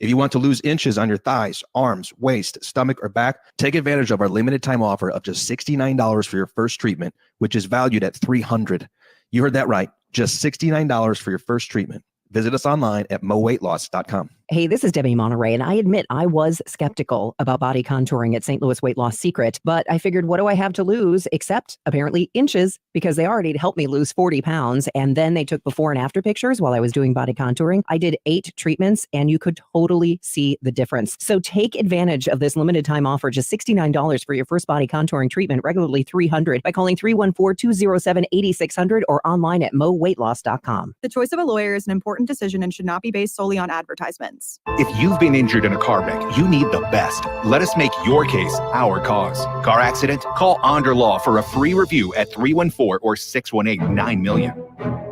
If you want to lose inches on your thighs, arms, waist, stomach, or back, take advantage of our limited time offer of just $69 for your first treatment, which is valued at $300. You heard that right. Just $69 for your first treatment. Visit us online at moweightloss.com. Hey, this is Debbie Monterey, and I admit I was skeptical about body contouring at St. Louis Weight Loss Secret, but I figured, what do I have to lose except apparently inches, because they already helped me lose 40 pounds. And then they took before and after pictures while I was doing body contouring. I did 8 treatments and you could totally see the difference. So take advantage of this limited time offer, just $69 for your first body contouring treatment, regularly $300, by calling 314-207-8600 or online at moweightloss.com. The choice of a lawyer is an important decision and should not be based solely on advertisements. If you've been injured in a car wreck, you need the best. Let us make your case our cause. Car accident? Call Onder Law for a free review at 314 or 618-9000000.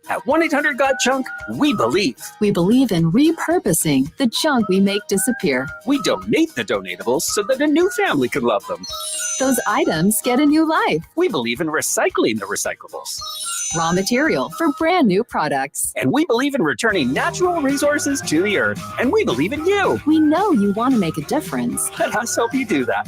At 1-800-GOT-JUNK, we believe. We believe in repurposing the junk we make disappear. We donate the donatables so that a new family can love them. Those items get a new life. We believe in recycling the recyclables. Raw material for brand new products. And we believe in returning natural resources to the earth. And we believe in you. We know you want to make a difference. Let us help you do that.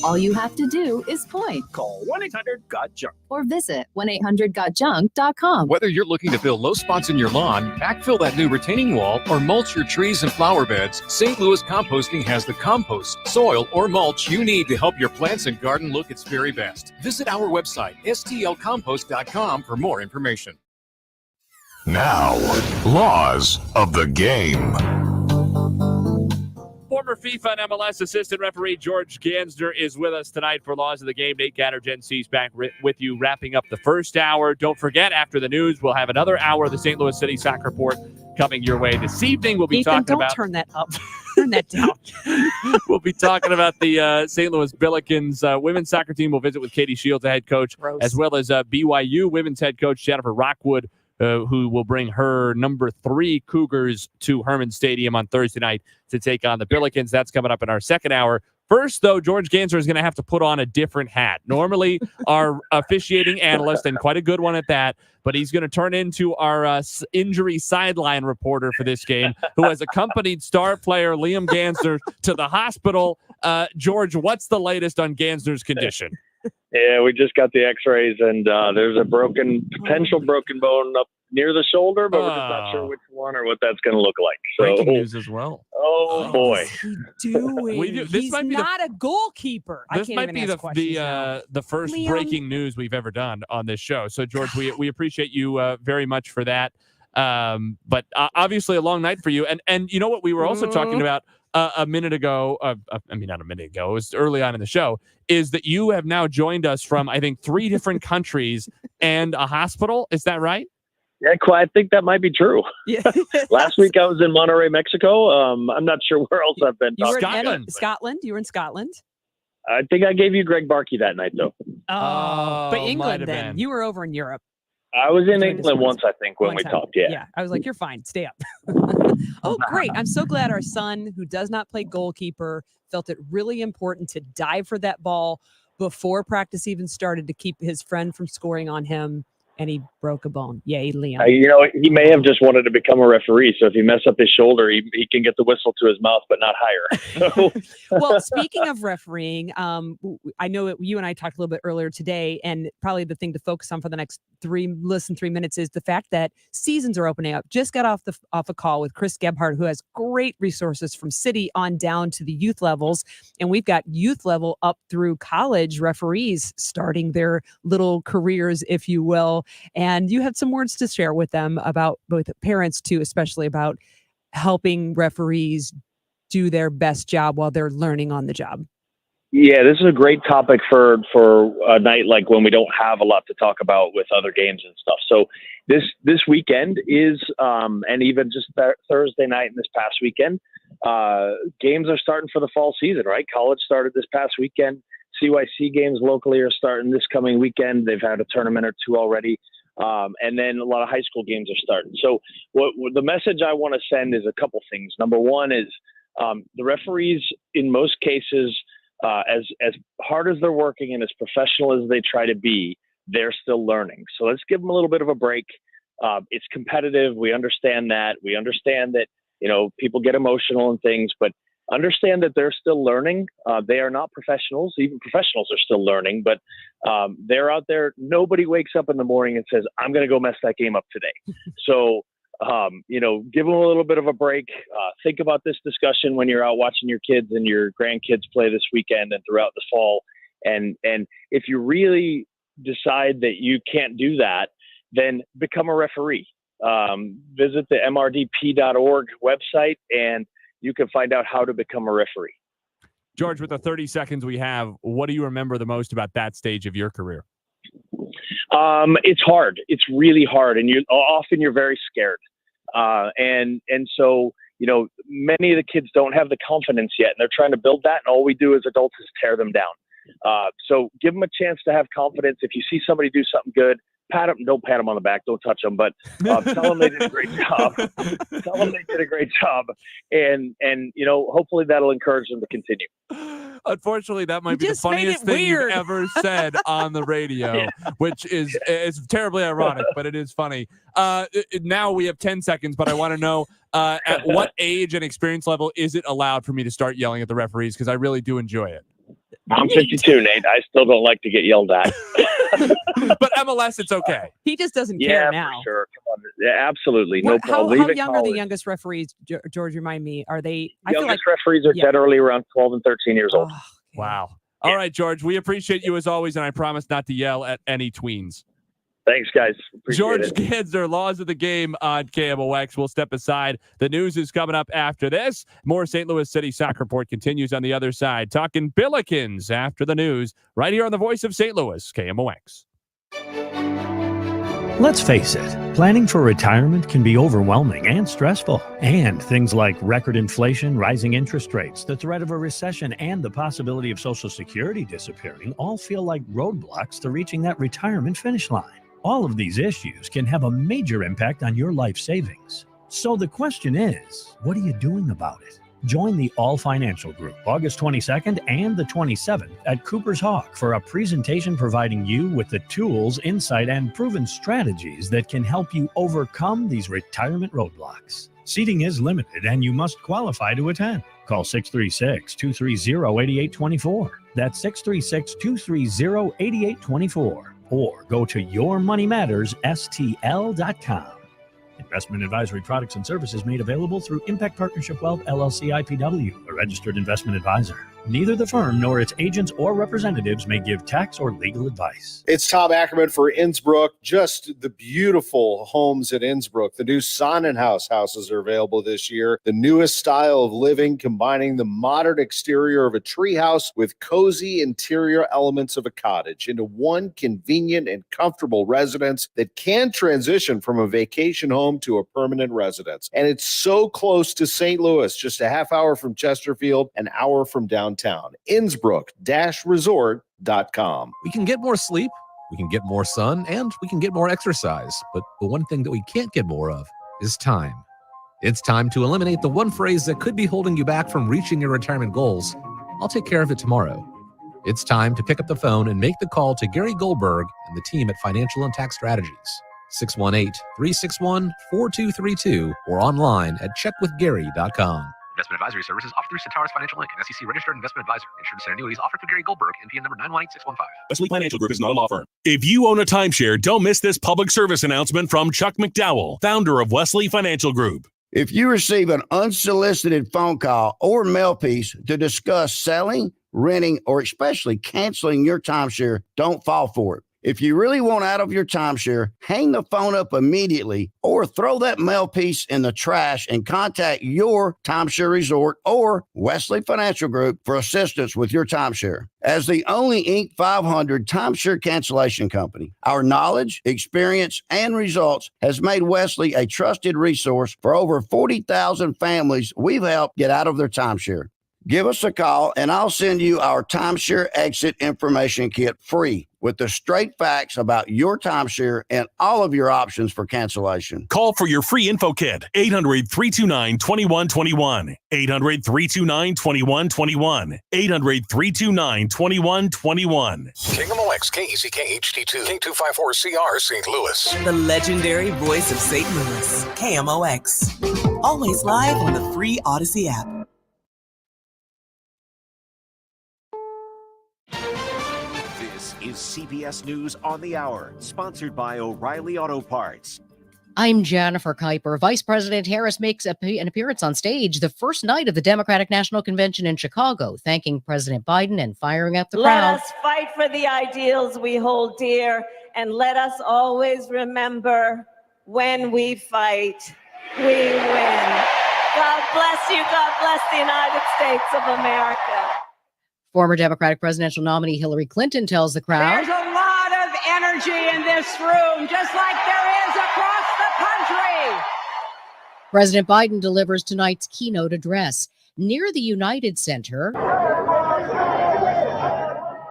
All you have to do is point. Call 1-800-GOT-JUNK. Or visit 1-800-GOT-JUNK.com. Whether you're looking to fill low spots in your lawn, backfill that new retaining wall, or mulch your trees and flower beds, St. Louis Composting has the compost, soil, or mulch you need to help your plants and garden look its very best. Visit our website, stlcompost.com, for more information. Now, laws of the game. Former FIFA and MLS assistant referee George Gansner is with us tonight for Laws of the Game. Nate Gatter, Gen C's back with you, wrapping up the first hour. Don't forget, after the news, we'll have another hour of the St. Louis City Soccer Report coming your way. This evening, we'll be Ethan, talking don't about... turn that up. Turn that down. We'll be talking about the St. Louis Billikens women's soccer team. We'll visit with Katie Shields, the head coach, as well as BYU women's head coach Jennifer Rockwood, who will bring her number 3 Cougars to Herman Stadium on Thursday night to take on the Billikens. That's coming up in our second hour. First, though, George Gansner is going to have to put on a different hat. Normally, our officiating analyst, and quite a good one at that, but he's going to turn into our injury sideline reporter for this game, who has accompanied star player Liam Gansner to the hospital. George, what's the latest on Gansner's condition? Yeah, we just got the x-rays, and there's a potential broken bone up near the shoulder, but we're just not sure which one or what that's going to look like. So, breaking news as well. Oh boy. What's he doing? This He's might be not a goalkeeper. This might be the first Liam. breaking news we've ever done on this show. So, George, we appreciate you very much for that. But obviously a long night for you. And you know what we were also talking about a minute ago, not a minute ago, it was early on in the show, is that you have now joined us from, I think, 3 different countries and a hospital. Is that right? Yeah, I think that might be true. Yeah. Last week I was in Monterrey, Mexico. I'm not sure where else I've been. You were in Scotland. You were in Scotland. I think I gave you Greg Barkey that night, though. But England then. You were over in Europe. I was in England once, I think, when we talked. Yeah. I was like, you're fine. Stay up. Oh, great. I'm so glad our son, who does not play goalkeeper, felt it really important to dive for that ball before practice even started to keep his friend from scoring on him. And he broke a bone. Yay, Liam. He may have just wanted to become a referee. So if he mess up his shoulder, he can get the whistle to his mouth, but not higher. So. Well, speaking of refereeing, I know you and I talked a little bit earlier today, and probably the thing to focus on for the next 3 minutes is the fact that seasons are opening up. Just got off a call with Chris Gebhardt, who has great resources from city on down to the youth levels. And we've got youth level up through college referees starting their little careers, if you will. And you had some words to share with them about both parents too, especially about helping referees do their best job while they're learning on the job. Yeah, this is a great topic for a night like when we don't have a lot to talk about with other games and stuff. So this weekend is, and even just Thursday night and this past weekend, games are starting for the fall season, right? College started this past weekend. CYC games locally are starting this coming weekend. They've had a tournament or 2 already. And then a lot of high school games are starting. So what the message I want to send is a couple things. Number one is the referees, in most cases, as hard as they're working and as professional as they try to be, they're still learning. So let's give them a little bit of a break. It's competitive. We understand that. We understand that, people get emotional and things, but understand that they're still learning. They are not professionals. Even professionals are still learning, but they're out there. Nobody wakes up in the morning and says, I'm going to go mess that game up today. So, give them a little bit of a break. Think about this discussion when you're out watching your kids and your grandkids play this weekend and throughout the fall. And if you really decide that you can't do that, then become a referee. Visit the mrdp.org website and you can find out how to become a referee. George, with the 30 seconds we have, what do you remember the most about that stage of your career? It's hard. It's really hard. And you're very scared. And so, many of the kids don't have the confidence yet and they're trying to build that. And all we do as adults is tear them down. So give them a chance to have confidence. If you see somebody do something good, pat them. Don't pat them on the back. Don't touch them, but tell them they did a great job. Tell them they did a great job. And hopefully that'll encourage them to continue. Unfortunately, that might be the funniest thing you've ever said on the radio, which is terribly ironic, but it is funny. Now we have 10 seconds, but I want to know at what age and experience level is it allowed for me to start yelling at the referees? Because I really do enjoy it. I'm 52, Nate. I still don't like to get yelled at. But MLS, it's okay. He just doesn't care now. For sure. Come on. Yeah, absolutely. No problem. How young are the youngest referees, George? Remind me. Are they? Youngest referees are generally around 12 and 13 years old. Oh, wow. All right, George. We appreciate you as always, and I promise not to yell at any tweens. Thanks, guys. Appreciate George it. Gansner, Laws of the Game on KMOX. We'll step aside. The news is coming up after this. More St. Louis City Soccer Report continues on the other side. Talking Billikens after the news, right here on the Voice of St. Louis, KMOX. Let's face it, planning for retirement can be overwhelming and stressful. And things like record inflation, rising interest rates, the threat of a recession, and the possibility of Social Security disappearing all feel like roadblocks to reaching that retirement finish line. All of these issues can have a major impact on your life savings. So the question is, what are you doing about it? Join the All Financial Group August 22nd and the 27th at Cooper's Hawk for a presentation providing you with the tools, insight, and proven strategies that can help you overcome these retirement roadblocks. Seating is limited and you must qualify to attend. Call 636-230-8824. That's 636-230-8824. Or go to yourmoneymattersstl.com. Investment advisory products and services made available through Impact Partnership Wealth LLC IPW, a registered investment advisor. Neither the firm nor its agents or representatives may give tax or legal advice. It's Tom Ackerman for Innsbruck. Just the beautiful homes at Innsbruck. The new Sonnenhaus houses are available this year. The newest style of living, combining the modern exterior of a treehouse with cozy interior elements of a cottage into one convenient and comfortable residence that can transition from a vacation home to a permanent residence. And it's so close to St. Louis, just a half hour from Chesterfield, an hour from downtown. Innsbruck-resort.com. We can get more sleep, we can get more sun, and we can get more exercise. But the one thing that we can't get more of is time. It's time to eliminate the one phrase that could be holding you back from reaching your retirement goals. I'll take care of it tomorrow. It's time to pick up the phone and make the call to Gary Goldberg and the team at Financial and Tax Strategies. 618-361-4232 or online at checkwithgary.com. Investment advisory services offered through Centaurus Financial Inc., an SEC registered investment advisor. Insurance and annuities offered through Gary Goldberg, NPN number 918615. Wesley Financial Group is not a law firm. If you own a timeshare, don't miss this public service announcement from Chuck McDowell, founder of Wesley Financial Group. If you receive an unsolicited phone call or mail piece to discuss selling, renting, or especially canceling your timeshare, don't fall for it. If you really want out of your timeshare, hang the phone up immediately or throw that mail piece in the trash and contact your timeshare resort or Wesley Financial Group for assistance with your timeshare. As the only Inc. 500 timeshare cancellation company, our knowledge, experience, and results has made Wesley a trusted resource for over 40,000 families we've helped get out of their timeshare. Give us a call and I'll send you our timeshare exit information kit free with the straight facts about your timeshare and all of your options for cancellation. Call for your free info kit. 800-329-2121. 800-329-2121. 800-329-2121. KMOX, KECK HD2, K254CR, St. Louis. The legendary voice of St. Louis, KMOX. Always live on the free Odyssey app. This is CBS News on the Hour, sponsored by O'Reilly Auto Parts. I'm Jennifer Kuiper. Vice President Harris makes an appearance on stage the first night of the Democratic National Convention in Chicago, thanking President Biden and firing up the crowd. Let us fight for the ideals we hold dear, and let us always remember, when we fight, we win. God bless you. God bless the United States of America. Former Democratic presidential nominee Hillary Clinton tells the crowd, There's a lot of energy in this room, just like there is across the country. President Biden delivers tonight's keynote address. Near the United Center,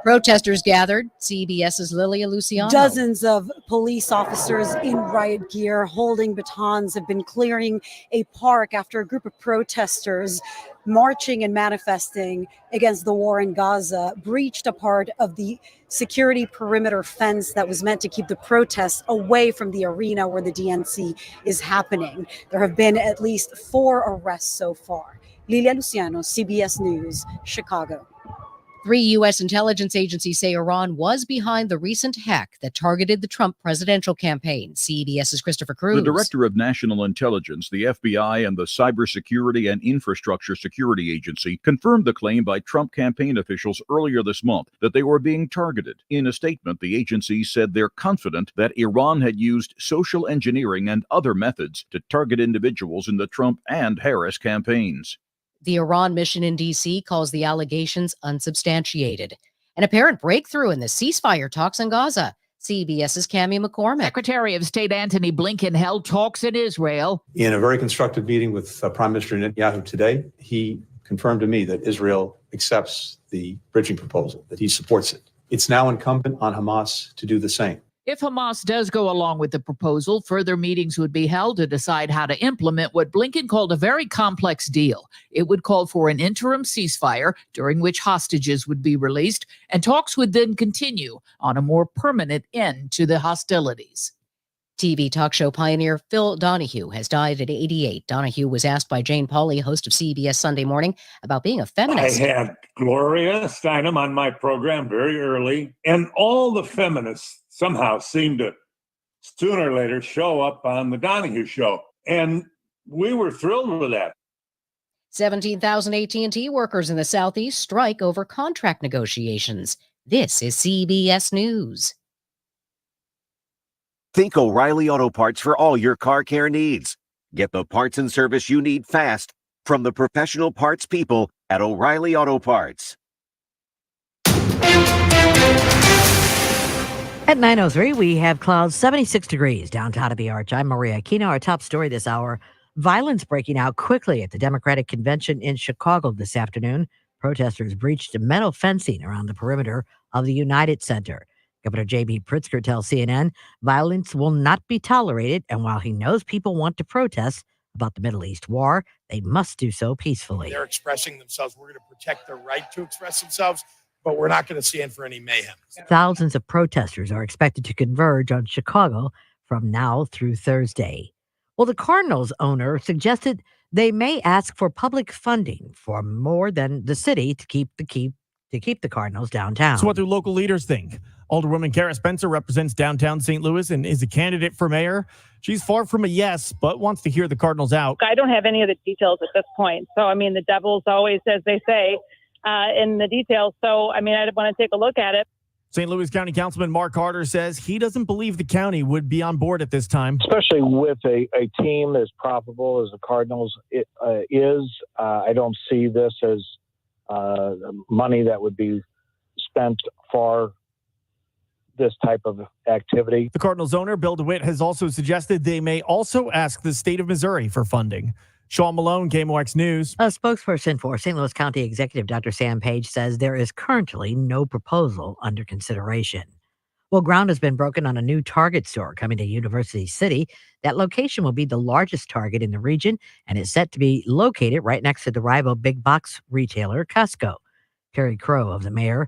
protesters gathered. CBS's Lilia Luciano. Dozens of police officers in riot gear holding batons have been clearing a park after a group of protesters marching and manifesting against the war in Gaza breached a part of the security perimeter fence that was meant to keep the protests away from the arena where the DNC is happening. There have been at least 4 arrests so far. Lilia Luciano, CBS News, Chicago. 3 U.S. intelligence agencies say Iran was behind the recent hack that targeted the Trump presidential campaign. CBS's Christopher Cruz. The Director of National Intelligence, the FBI, and the Cybersecurity and Infrastructure Security Agency confirmed the claim by Trump campaign officials earlier this month that they were being targeted. In a statement, the agency said they're confident that Iran had used social engineering and other methods to target individuals in the Trump and Harris campaigns. The Iran mission in D.C. calls the allegations unsubstantiated. An apparent breakthrough in the ceasefire talks in Gaza. CBS's Cammie McCormick. Secretary of State Antony Blinken held talks in Israel. In a very constructive meeting with Prime Minister Netanyahu today, he confirmed to me that Israel accepts the bridging proposal, that he supports it. It's now incumbent on Hamas to do the same. If Hamas does go along with the proposal, further meetings would be held to decide how to implement what Blinken called a very complex deal. It would call for an interim ceasefire during which hostages would be released, and talks would then continue on a more permanent end to the hostilities. TV talk show pioneer Phil Donahue has died at 88. Donahue was asked by Jane Pauley, host of CBS Sunday Morning, about being a feminist. I had Gloria Steinem on my program very early, and all the feminists somehow seemed to sooner or later show up on the Donahue show. And we were thrilled with that. 17,000 AT&T workers in the Southeast strike over contract negotiations. This is CBS News. Think O'Reilly Auto Parts for all your car care needs. Get the parts and service you need fast from the professional parts people at O'Reilly Auto Parts. At 9:03, we have clouds, 76 degrees downtown of the Arch. I'm Maria Aquino. Our top story this hour, violence breaking out quickly at the Democratic Convention in Chicago this afternoon. Protesters breached metal fencing around the perimeter of the United Center. Governor J.B. Pritzker tells CNN violence will not be tolerated, and while he knows people want to protest about the Middle East war, they must do so peacefully. They're expressing themselves. We're going to protect their right to express themselves, but we're not going to stand for any mayhem. Thousands of protesters are expected to converge on Chicago from now through Thursday. Well, the Cardinals owner suggested they may ask for public funding for more than the city to keep the Cardinals downtown. So what do local leaders think? Alderwoman Kara Spencer represents downtown St. Louis and is a candidate for mayor. She's far from a yes, but wants to hear the Cardinals out. I don't have any of the details at this point. So, I mean, the devil's always, as they say, in the details. So, I mean, I want to take a look at it. St. Louis County Councilman Mark Harder says he doesn't believe the county would be on board at this time. Especially with a team as profitable as the Cardinals is. I don't see this as money that would be spent for this type of activity. The Cardinals owner, Bill DeWitt, has also suggested they may also ask the state of Missouri for funding. Sean Malone, KMOX News. A spokesperson for St. Louis County Executive Dr. Sam Page says there is currently no proposal under consideration. Well, ground has been broken on a new Target store coming to University City. That location will be the largest Target in the region and is set to be located right next to the rival big box retailer Costco. Terry Crow, the mayor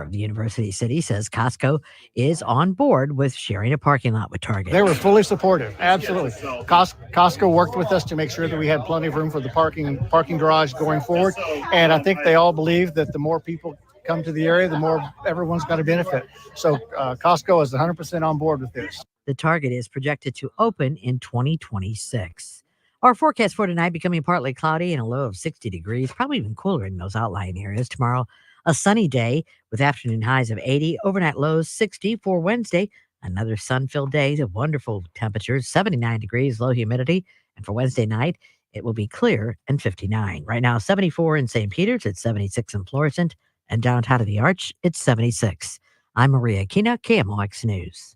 of the University City, says Costco is on board with sharing a parking lot with Target. They were fully supportive. Absolutely. Costco worked with us to make sure that we had plenty of room for the parking garage going forward. And I think they all believe that the more people come to the area, the more everyone's going to benefit. So Costco is 100% on board with this. The Target is projected to open in 2026. Our forecast for tonight becoming partly cloudy and a low of 60 degrees, probably even cooler in those outlying areas. Tomorrow, a sunny day with afternoon highs of 80, overnight lows 60. For Wednesday, another sun-filled day of wonderful temperatures, 79 degrees, low humidity. And for Wednesday night, it will be clear and 59. Right now, 74 in St. Peter's, it's 76 in Florissant, and downtown of the Arch, it's 76. I'm Maria Aquina, KMOX News.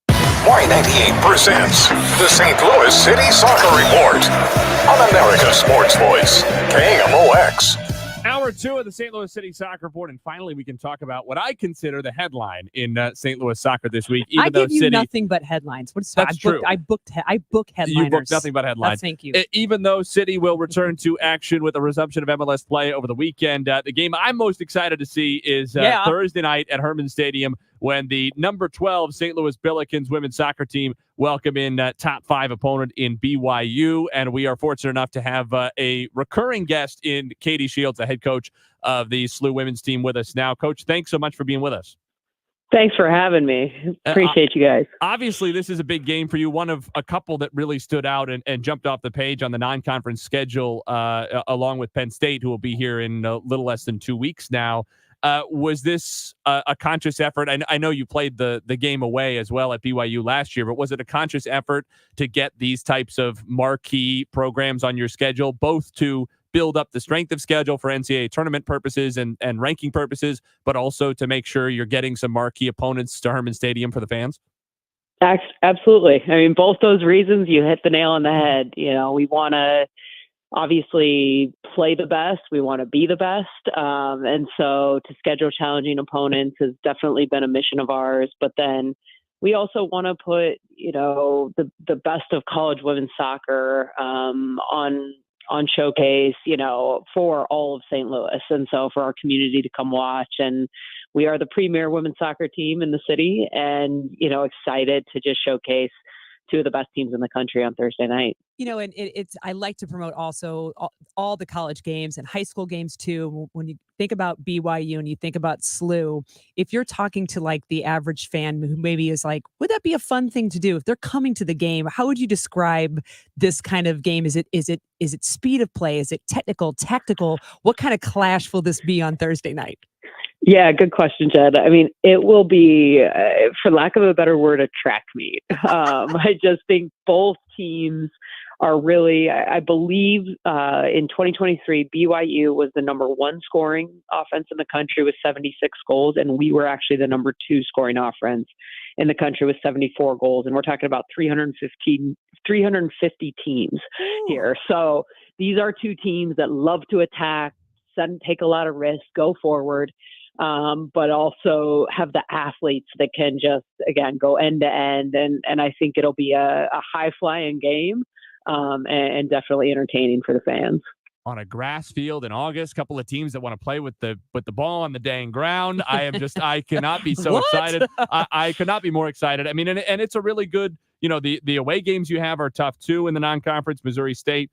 Y98 presents the St. Louis City Soccer Report on America's Sports Voice, KMOX. Hour 2 of the St. Louis City Soccer Report, and finally we can talk about what I consider the headline in St. Louis soccer this week. I give you nothing but headlines. That's true. I book headliners. You book nothing but headlines. Thank you. Even though City will return to action with a resumption of MLS play over the weekend, the game I'm most excited to see is Thursday night at Herman Stadium, when the number 12 St. Louis Billikens women's soccer team welcome in top 5 opponent in BYU. And we are fortunate enough to have a recurring guest in Katie Shields, the head coach of the SLU women's team, with us now. Coach, thanks so much for being with us. Thanks for having me. Appreciate you guys. Obviously, this is a big game for you, one of a couple that really stood out and jumped off the page on the non-conference schedule, along with Penn State, who will be here in a little less than 2 weeks now. Was this a conscious effort? I know you played the game away as well at BYU last year, but was it a conscious effort to get these types of marquee programs on your schedule, both to build up the strength of schedule for NCAA tournament purposes and ranking purposes, but also to make sure you're getting some marquee opponents to Herman Stadium for the fans? Absolutely. I mean, both those reasons, you hit the nail on the head. You know, we want to obviously play the best. We want to be the best. And so to schedule challenging opponents has definitely been a mission of ours. But then we also want to put, you know, the best of college women's soccer on showcase, you know, for all of St. Louis. And so for our community to come watch. And we are the premier women's soccer team in the city, and, you know, excited to just showcase two of the best teams in the country on Thursday night. You know, and I like to promote also all the college games and high school games too. When you think about BYU and you think about SLU, if you're talking to like the average fan who maybe is like, would that be a fun thing to do? If they're coming to the game, how would you describe this kind of game? Is it speed of play? Is it technical, tactical? What kind of clash will this be on Thursday night? Yeah, good question, Jed. I mean, it will be, for lack of a better word, a track meet. I just think both teams are really, I believe in 2023, BYU was the number 1 scoring offense in the country with 76 goals, and we were actually the number 2 scoring offense in the country with 74 goals. And we're talking about 350 teams here. So these are two teams that love to attack, take a lot of risk, go forward. But also have the athletes that can just, again, go end to end. And I think it'll be a high flying game, and definitely entertaining for the fans. On a grass field in August, a couple of teams that want to play with the ball on the dang ground. I cannot be so excited. I could not be more excited. I mean, and it's a really good, you know, the away games you have are tough too in the non-conference. Missouri State,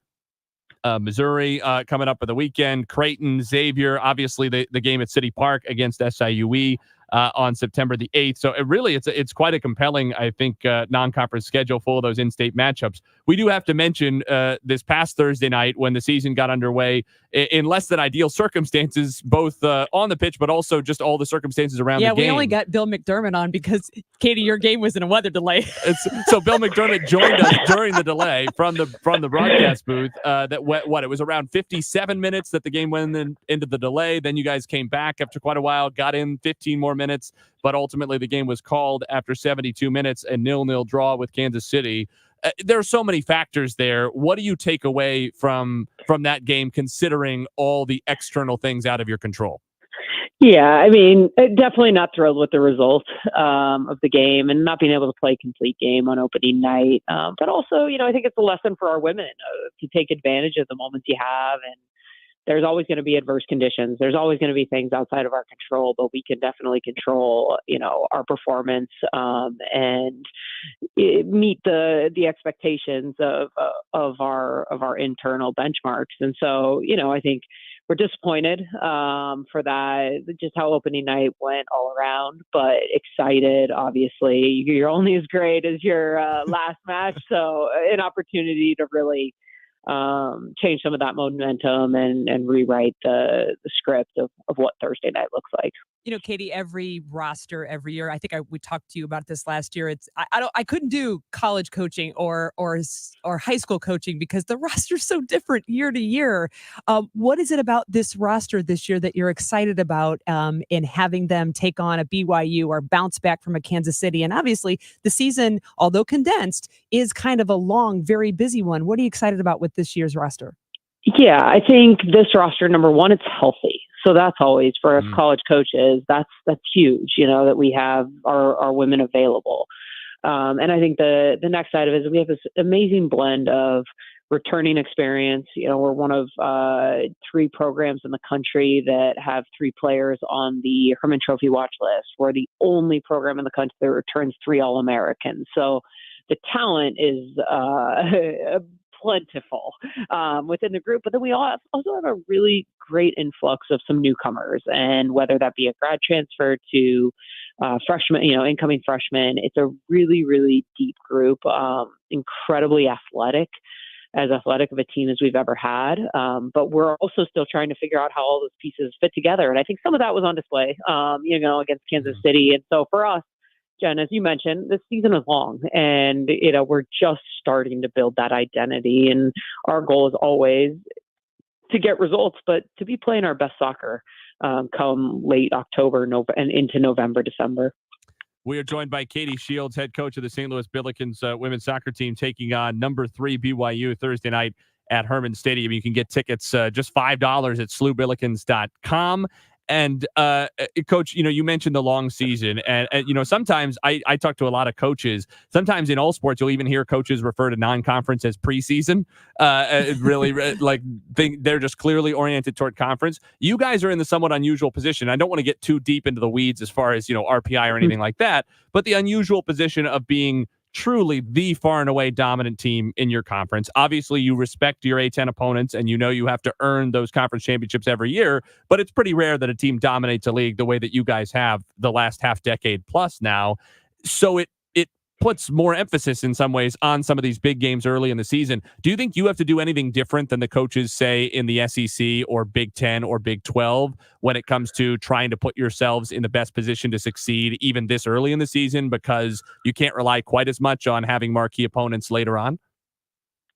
Missouri coming up for the weekend, Creighton, Xavier, obviously the game at City Park against SIUE on September the 8th. So it's quite a compelling, I think, non-conference schedule full of those in-state matchups. We do have to mention this past Thursday night when the season got underway in less than ideal circumstances, both on the pitch, but also just all the circumstances around the game. Yeah, we only got Bill McDermott on because, Katie, your game was in a weather delay. So Bill McDermott joined us during the delay from the broadcast booth. It was around 57 minutes that the game went into the delay. Then you guys came back after quite a while, got in 15 more minutes, but ultimately the game was called after 72 minutes, a 0-0 draw with Kansas City. there are so many factors there. What do you take away from that game, considering all the external things out of your control? Yeah, I mean, definitely not thrilled with the result of the game and not being able to play a complete game on opening night. But also, I think it's a lesson for our women to take advantage of the moments you have. And there's always going to be adverse conditions. There's always going to be things outside of our control, but we can definitely control, our performance and meet the expectations of our internal benchmarks. And so, I think we're disappointed for that, just how opening night went all around, but excited. Obviously, you're only as great as your last match, so an opportunity to really change some of that momentum and rewrite the script of what Thursday night looks like. Katie, every roster every year, I think we talked to you about this last year. I couldn't do college coaching or high school coaching because the roster's so different year to year. What is it about this roster this year that you're excited about in having them take on a BYU or bounce back from a Kansas City? And obviously the season, although condensed, is kind of a long, very busy one. What are you excited about with this year's roster? Yeah, I think this roster, number one, it's healthy. So that's always for us college coaches. That's huge. That we have our women available. And I think the next side of it is we have this amazing blend of returning experience. We're one of 3 programs in the country that have 3 players on the Hermann Trophy watch list. We're the only program in the country that returns 3 All-Americans. So the talent is plentiful within the group, but then we also have a really great influx of some newcomers, and whether that be a grad transfer to freshmen, incoming freshmen, it's a really, really deep group, incredibly athletic of a team as we've ever had. But we're also still trying to figure out how all those pieces fit together. And I think some of that was on display, against Kansas City. And so for us, Jen, as you mentioned, this season is long, and we're just starting to build that identity. And our goal is always to get results, but to be playing our best soccer come late October, and into November, December. We are joined by Katie Shields, head coach of the St. Louis Billikens women's soccer team, taking on number 3 BYU Thursday night at Hermann Stadium. You can get tickets just $5 at slewbillikens.com. And Coach, you mentioned the long season, and sometimes I talk to a lot of coaches. Sometimes in all sports, you'll even hear coaches refer to non-conference as preseason. Really, they're just clearly oriented toward conference. You guys are in the somewhat unusual position. I don't want to get too deep into the weeds as far as RPI or anything like that, but the unusual position of being truly the far and away dominant team in your conference. Obviously, you respect your A10 opponents, and you have to earn those conference championships every year, but it's pretty rare that a team dominates a league the way that you guys have the last half decade plus now. So it puts more emphasis in some ways on some of these big games early in the season. Do you think you have to do anything different than the coaches say in the SEC or Big 10 or Big 12 when it comes to trying to put yourselves in the best position to succeed even this early in the season, because you can't rely quite as much on having marquee opponents later on?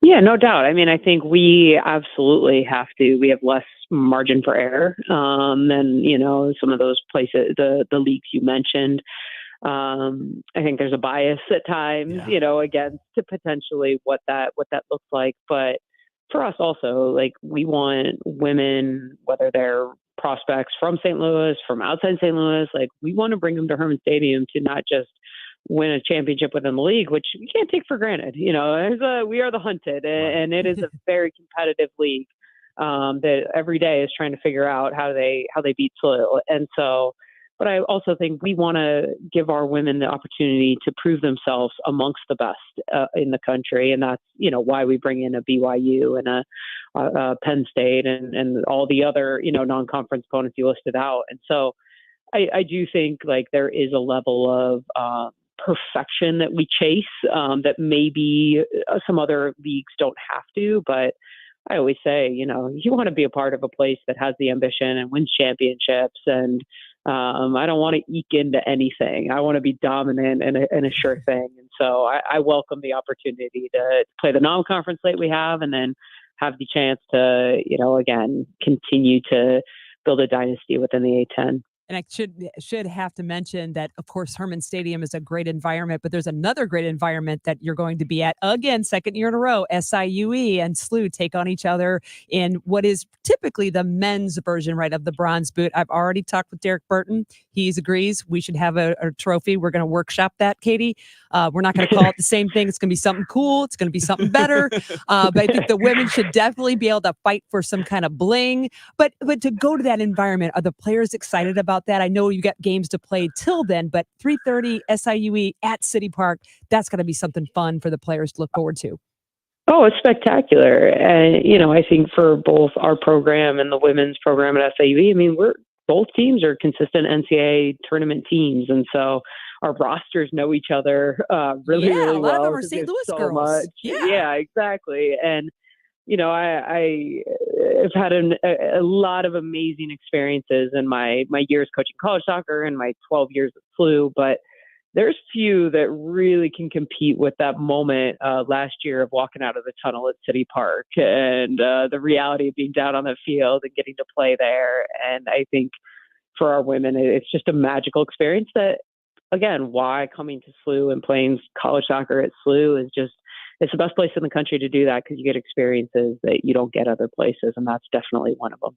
Yeah, no doubt. I mean, I think we absolutely have to. We have less margin for error than, some of those places, the leagues you mentioned. I think there's a bias at times, against to potentially what that looks like. But for us also, we want women, whether they're prospects from St. Louis, from outside St. Louis, we want to bring them to Hermann Stadium to not just win a championship within the league, which we can't take for granted. We are the hunted, and it is a very competitive league that every day is trying to figure out how they beat soil. And so, but I also think we want to give our women the opportunity to prove themselves amongst the best in the country. And that's, why we bring in a BYU and a Penn State and all the other, non-conference opponents you listed out. And so I do think there is a level of perfection that we chase that maybe some other leagues don't have to. But I always say, you want to be a part of a place that has the ambition and wins championships. And I don't want to eke into anything. I want to be dominant and a sure thing. And so I welcome the opportunity to play the non-conference slate we have, and then have the chance to, again, continue to build a dynasty within the A10. And I should have to mention that, of course, Herman Stadium is a great environment, but there's another great environment that you're going to be at again, second year in a row. SIUE and SLU take on each other in what is typically the men's version, right, of the bronze boot. I've already talked with Derek Burton. He agrees we should have a trophy. We're going to workshop that, Katie. We're not going to call it the same thing. It's going to be something cool. It's going to be something better. But I think the women should definitely be able to fight for some kind of bling. But to go to that environment, are the players excited about that? I know you got games to play till then, but 3:30 SIUE at City Park, that's going to be something fun for the players to look forward to. Oh, it's spectacular. And, I think for both our program and the women's program at SIUE, both teams are consistent NCAA tournament teams. And so our rosters know each other really well. A lot of them are St. Louis girls. Yeah, exactly. And, I have had a lot of amazing experiences in my years coaching college soccer and my 12 years at SLU, but there's few that really can compete with that moment last year of walking out of the tunnel at City Park and the reality of being down on the field and getting to play there. And I think for our women, it's just a magical experience that, again, why coming to SLU and playing college soccer at SLU is just, it's the best place in the country to do that because you get experiences that you don't get other places, and that's definitely one of them.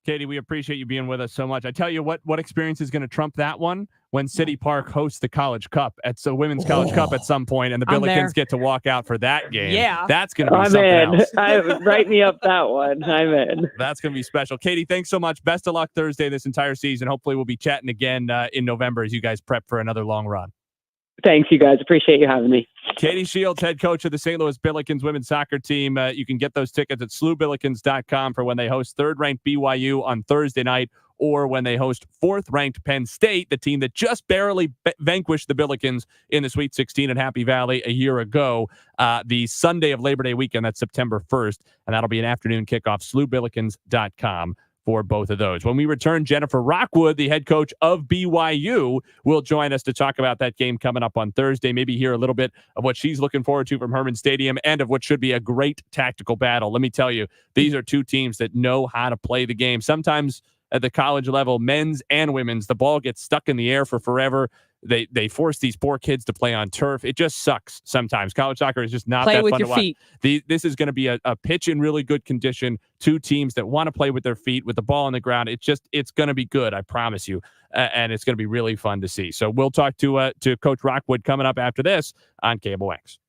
Katie, we appreciate you being with us so much. I tell you what experience is going to trump that one when City Park hosts the College Cup Women's College Cup at some point, and the Billikens get to walk out for that game. Yeah, that's going to be something else. Write me up that one. I'm in. That's going to be special. Katie, thanks so much. Best of luck Thursday this entire season. Hopefully, we'll be chatting again in November as you guys prep for another long run. Thanks, you guys. Appreciate you having me. Katie Shields, head coach of the St. Louis Billikens women's soccer team. You can get those tickets at slubillikens.com for when they host third-ranked BYU on Thursday night, or when they host fourth-ranked Penn State, the team that just barely vanquished the Billikens in the Sweet 16 at Happy Valley a year ago, the Sunday of Labor Day weekend. That's September 1st, and that'll be an afternoon kickoff. slubillikens.com for both of those. When we return, Jennifer Rockwood, the head coach of BYU, will join us to talk about that game coming up on Thursday, maybe hear a little bit of what she's looking forward to from Herman Stadium and of what should be a great tactical battle. Let me tell you, these are two teams that know how to play the game. Sometimes at the college level, men's and women's, the ball gets stuck in the air for forever. They force these poor kids to play on turf. It just sucks sometimes. College soccer is just not that fun to watch. This is going to be a pitch in really good condition. Two teams that want to play with their feet, with the ball on the ground. It's going to be good, I promise you. And it's going to be really fun to see. So we'll talk to Coach Rockwood coming up after this on KMOX.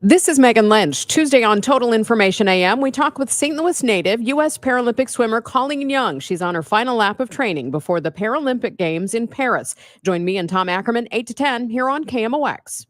This is Megan Lynch. Tuesday on Total Information AM, we talk with St. Louis native U.S. Paralympic swimmer Colleen Young. She's on her final lap of training before the Paralympic Games in Paris. Join me and Tom Ackerman 8 to 10 here on KMOX.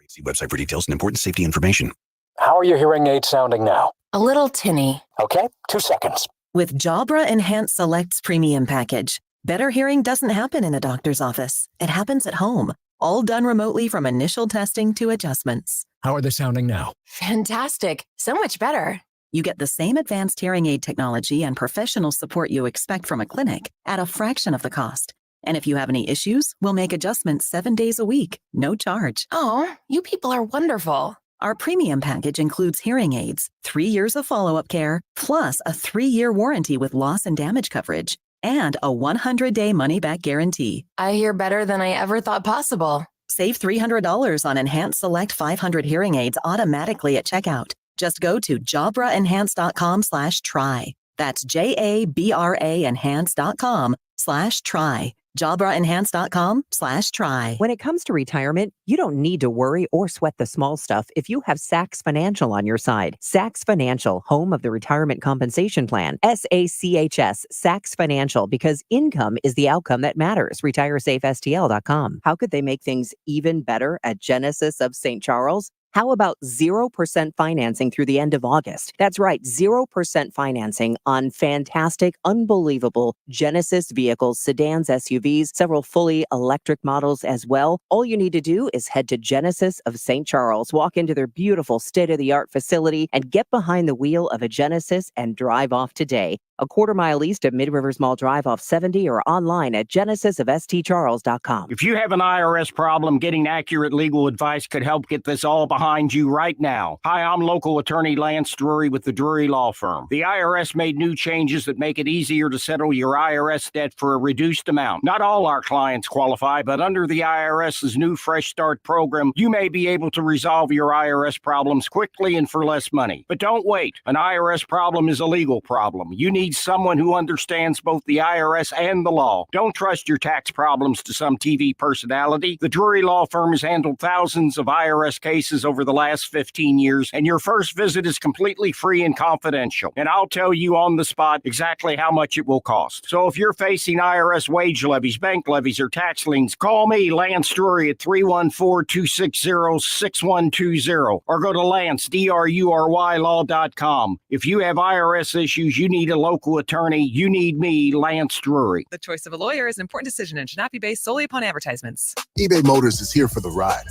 See website for details and important safety information. How are your hearing aids sounding now? A little tinny. Okay, 2 seconds. With Jabra Enhanced Selects Premium Package, better hearing doesn't happen in a doctor's office. It happens at home. All done remotely from initial testing to adjustments. How are they sounding now? Fantastic. So much better. You get the same advanced hearing aid technology and professional support you expect from a clinic at a fraction of the cost. And if you have any issues, we'll make adjustments 7 days a week, no charge. Oh, you people are wonderful. Our premium package includes hearing aids, 3 years of follow-up care, plus a 3-year warranty with loss and damage coverage, and a 100-day money-back guarantee. I hear better than I ever thought possible. Save $300 on Enhanced Select 500 hearing aids automatically at checkout. Just go to jabraenhance.com/try. That's JABRA enhance.com/try. JabraEnhance.com/try. When it comes to retirement, you don't need to worry or sweat the small stuff if you have Sachs Financial on your side. Sachs Financial, home of the Retirement Compensation Plan. SACHS, Sachs Financial, because income is the outcome that matters. RetireSafeSTL.com. How could they make things even better at Genesis of St. Charles? How about 0% financing through the end of August? That's right, 0% financing on fantastic, unbelievable Genesis vehicles, sedans, SUVs, several fully electric models as well. All you need to do is head to Genesis of St. Charles, walk into their beautiful state-of-the-art facility, and get behind the wheel of a Genesis and drive off today. a quarter-mile east of Mid-Rivers Mall Drive off 70 or online at genesisofstcharles.com. If you have an IRS problem, getting accurate legal advice could help get this all behind you right now. Hi, I'm local attorney Lance Drury with the Drury Law Firm. The IRS made new changes that make it easier to settle your IRS debt for a reduced amount. Not all our clients qualify, but under the IRS's new Fresh Start program, you may be able to resolve your IRS problems quickly and for less money. But don't wait. An IRS problem is a legal problem. You need someone who understands both the IRS and the law. Don't trust your tax problems to some TV personality. The Drury Law Firm has handled thousands of IRS cases over the last 15 years, and your first visit is completely free and confidential. And I'll tell you on the spot exactly how much it will cost. So if you're facing IRS wage levies, bank levies, or tax liens, call me, Lance Drury, at 314-260-6120, or go to Lance, D-R-U-R-Y, law.com. If you have IRS issues, you need a local attorney. You need me, Lance Drury. The choice of a lawyer is an important decision and should not be based solely upon advertisements. eBay Motors is here for the ride.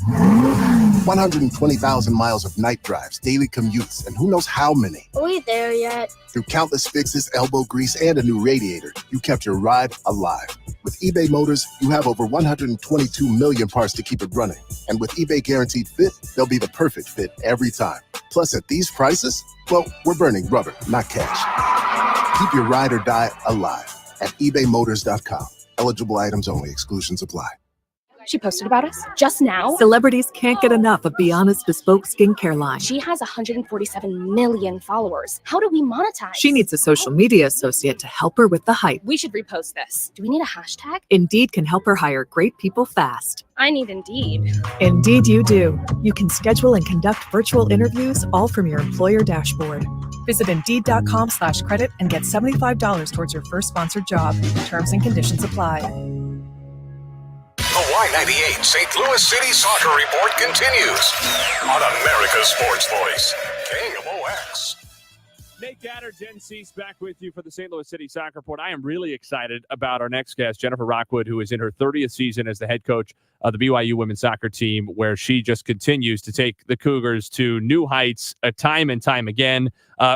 120,000 miles of night drives, daily commutes, and who knows how many. Are we there yet? Through countless fixes, elbow grease, and a new radiator, you kept your ride alive. With eBay Motors, you have over 122 million parts to keep it running. And with eBay Guaranteed Fit, they'll be the perfect fit every time. Plus, at these prices, well, we're burning rubber, not cash. Keep your ride or die alive at ebaymotors.com. Eligible items only. Exclusions apply. She posted about us just now. Celebrities can't get enough of Be Honest bespoke skincare line. She has 147 million followers. How do we monetize? She needs a social media associate to help her with the hype. We should repost this. Do we need a hashtag? Indeed can help her hire great people fast. I need Indeed. Indeed you do. You can schedule and conduct virtual interviews all from your employer dashboard. Visit Indeed.com/credit and get $75 towards your first sponsored job. Terms and conditions apply. The Y98 St. Louis City Soccer Report continues on America's Sports Voice, KMOX. Nate Gatter, Jen Cease, back with you for the St. Louis City Soccer Report. I am really excited about our next guest, Jennifer Rockwood, who is in her 30th season as the head coach of the BYU women's soccer team, where she just continues to take the Cougars to new heights time and time again.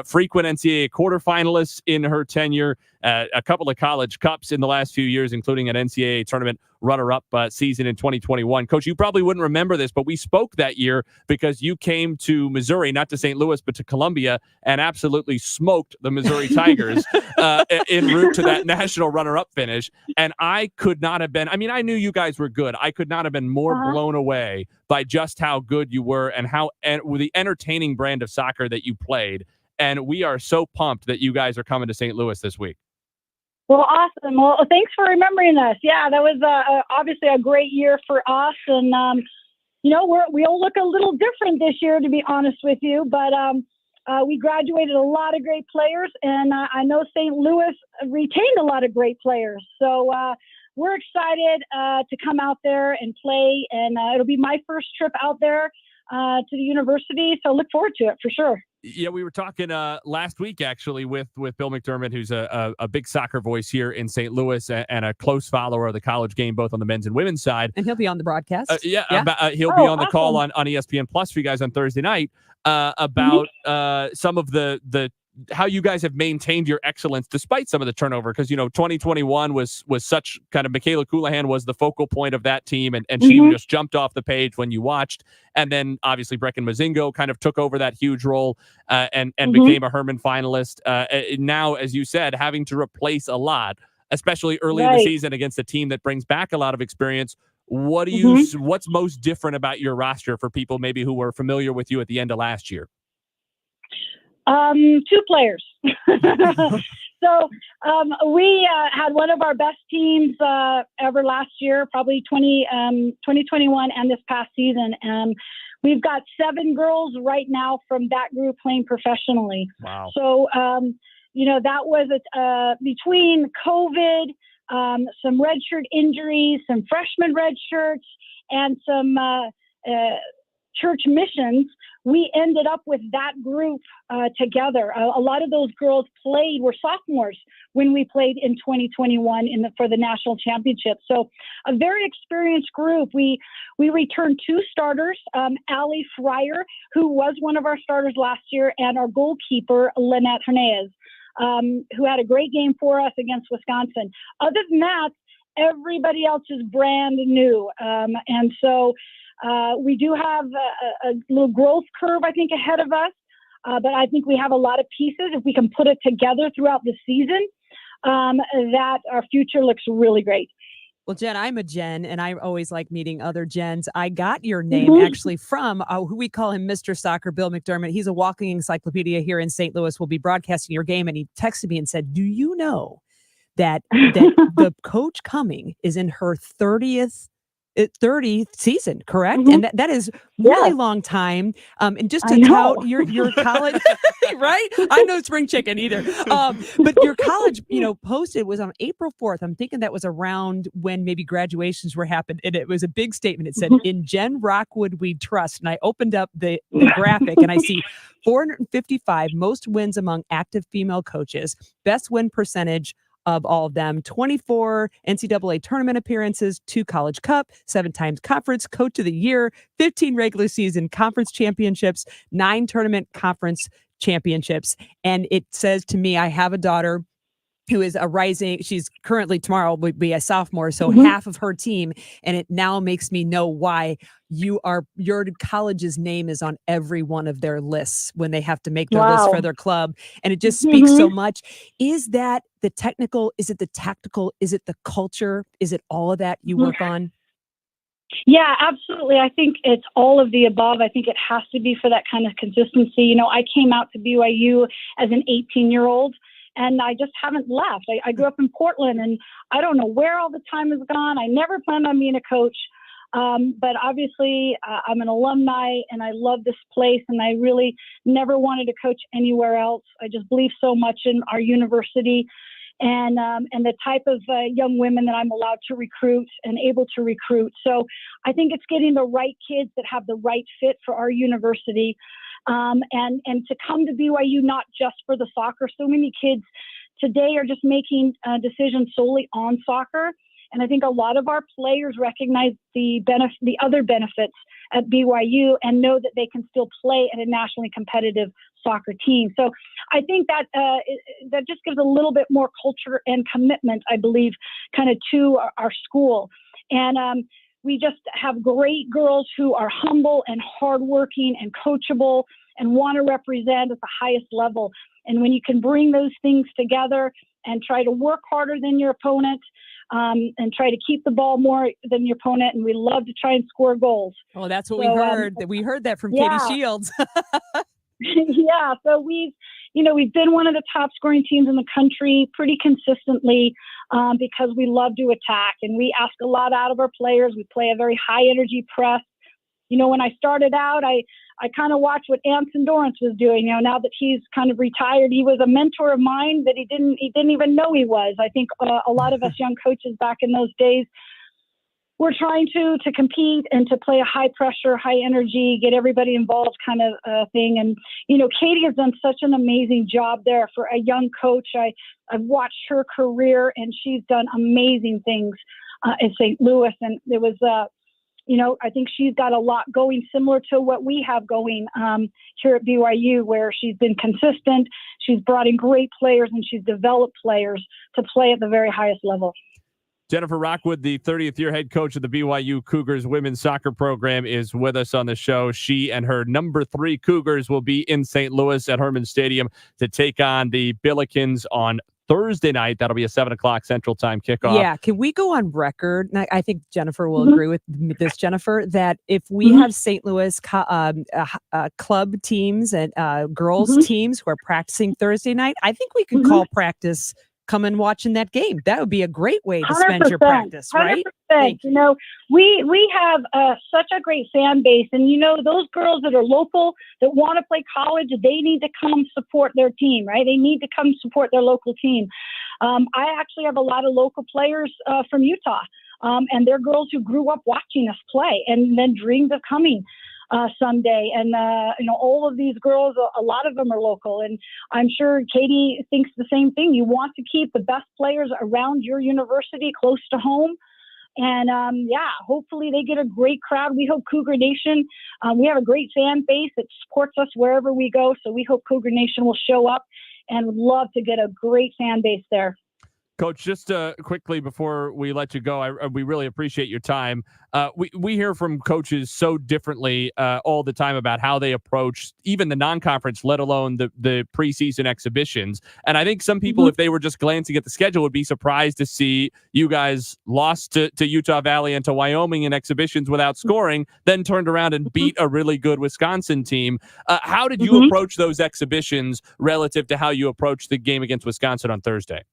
Frequent NCAA quarterfinalists in her tenure, a couple of college cups in the last few years, including an NCAA tournament runner-up season in 2021. Coach, you probably wouldn't remember this, but we spoke that year because you came to Missouri, not to St. Louis, but to Columbia, and absolutely smoked the Missouri Tigers en route to that national runner-up finish. And I could not have been, I mean, I knew you guys were good. I could not have been more blown away by just how good you were and with the entertaining brand of soccer that you played. And we are so pumped that you guys are coming to St. Louis this week. Well, awesome. Well, thanks for remembering us. Yeah, that was obviously a great year for us. And, we all look a little different this year, to be honest with you. But we graduated a lot of great players. And I know St. Louis retained a lot of great players. So we're excited to come out there and play. And it'll be my first trip out there to the university. So look forward to it for sure. Yeah, we were talking last week, actually, with Bill McDermott, who's a big soccer voice here in St. Louis and a close follower of the college game, both on the men's and women's side. And he'll be on the broadcast. He'll be on the call on ESPN Plus for you guys on Thursday night about some of the how you guys have maintained your excellence despite some of the turnover. Because, 2021 was such kind of, Michaela Coulihan was the focal point of that team, and she just jumped off the page when you watched. And then obviously Brecken Mozingo kind of took over that huge role and became a Herman finalist. Now, as you said, having to replace a lot, especially early in the season against a team that brings back a lot of experience. What's most different about your roster for people maybe who were familiar with you at the end of last year? 2 players. So we had one of our best teams ever last year, probably 2021 and this past season. We've got 7 girls right now from that group playing professionally. Wow. So, that was between COVID, some redshirt injuries, some freshman redshirts, and some church missions. We ended up with that group together. A lot of those girls were sophomores when we played in 2021 for the national championship. So a very experienced group. We returned 2 starters, Allie Fryer, who was one of our starters last year, and our goalkeeper, Lynette Hernandez. who had a great game for us against Wisconsin. Other than that, everybody else is brand new. And so we do have a little growth curve, I think, ahead of us. But I think we have a lot of pieces. If we can put it together throughout the season, that our future looks really great. Well, Jen, I'm a Jen, and I always like meeting other Jens. I got your name actually from who we call him Mr. Soccer, Bill McDermott. He's a walking encyclopedia here in St. Louis. We'll be broadcasting your game, and he texted me and said, "Do you know that the coach coming is in her 30th season, correct?" And that is really long time. And just to tout your college, right? I know spring chicken either. But your college, posted was on April 4th. I'm thinking that was around when maybe graduations were happened. And it was a big statement. It said, "In Jen Rockwood, we trust." And I opened up the graphic and I see 455 most wins among active female coaches, best win percentage of all of them, 24 NCAA tournament appearances, 2 College Cup, 7 times conference coach of the year, 15 regular season conference championships, 9 tournament conference championships. And it says to me, I have a daughter who is she's currently tomorrow would be a sophomore, so half of her team. And it now makes me know why your college's name is on every one of their lists when they have to make their list for their club. And it just speaks so much. Is that the technical? Is it the tactical? Is it the culture? Is it all of that you work on? Yeah, absolutely. I think it's all of the above. I think it has to be for that kind of consistency. I came out to BYU as an 18-year-old. And I just haven't left. I grew up in Portland, and I don't know where all the time has gone. I never planned on being a coach. But obviously, I'm an alumni, and I love this place, and I really never wanted to coach anywhere else. I just believe so much in our university and the type of young women that I'm allowed to recruit and able to recruit. So I think it's getting the right kids that have the right fit for our university. And to come to BYU, not just for the soccer. So many kids today are just making decisions solely on soccer. And I think a lot of our players recognize the other benefits at BYU and know that they can still play at a nationally competitive soccer team. So I think that that just gives a little bit more culture and commitment, I believe, kind of to our school. And we just have great girls who are humble and hardworking and coachable and want to represent at the highest level. And when you can bring those things together and try to work harder than your opponent and try to keep the ball more than your opponent, and we love to try and score goals. Oh, that's what we heard. We heard that from Katie Shields. Yeah, so we've been one of the top scoring teams in the country pretty consistently because we love to attack and we ask a lot out of our players. We play a very high energy press. When I started out, I kind of watched what Anson Dorrance was doing. Now that he's kind of retired, he was a mentor of mine that he didn't even know he was. I think a lot of us young coaches back in those days were trying to compete and to play a high pressure, high energy, get everybody involved kind of thing. And, Katie has done such an amazing job there for a young coach. I've watched her career and she's done amazing things in St. Louis. And it was, I think she's got a lot going similar to what we have going here at BYU, where she's been consistent. She's brought in great players and she's developed players to play at the very highest level. Jennifer Rockwood, the 30th year head coach of the BYU Cougars women's soccer program, is with us on the show. She and her number 3 Cougars will be in St. Louis at Hermann Stadium to take on the Billikens on Thursday night. That'll be a 7:00 Central Time kickoff. Yeah. Can we go on record? And I think Jennifer will agree with this, Jennifer, that if we have St. Louis club teams and girls teams who are practicing Thursday night, I think we can call practice come and watching that game. That would be a great way to spend your practice, right? 100%. We have such a great fan base, and those girls that are local that want to play college, they need to come support their team, right? They need to come support their local team. I actually have a lot of local players from Utah, and they're girls who grew up watching us play and then dreamed of coming someday. And, all of these girls, a lot of them are local. And I'm sure Katie thinks the same thing. You want to keep the best players around your university close to home. And, hopefully they get a great crowd. We hope Cougar Nation, we have a great fan base that supports us wherever we go. So we hope Cougar Nation will show up and would love to get a great fan base there. Coach, just quickly before we let you go, we really appreciate your time. We hear from coaches so differently all the time about how they approach even the non-conference, let alone the preseason exhibitions. And I think some people, if they were just glancing at the schedule, would be surprised to see you guys lost to Utah Valley and to Wyoming in exhibitions without scoring, then turned around and beat a really good Wisconsin team. How did you approach those exhibitions relative to how you approached the game against Wisconsin on Thursday?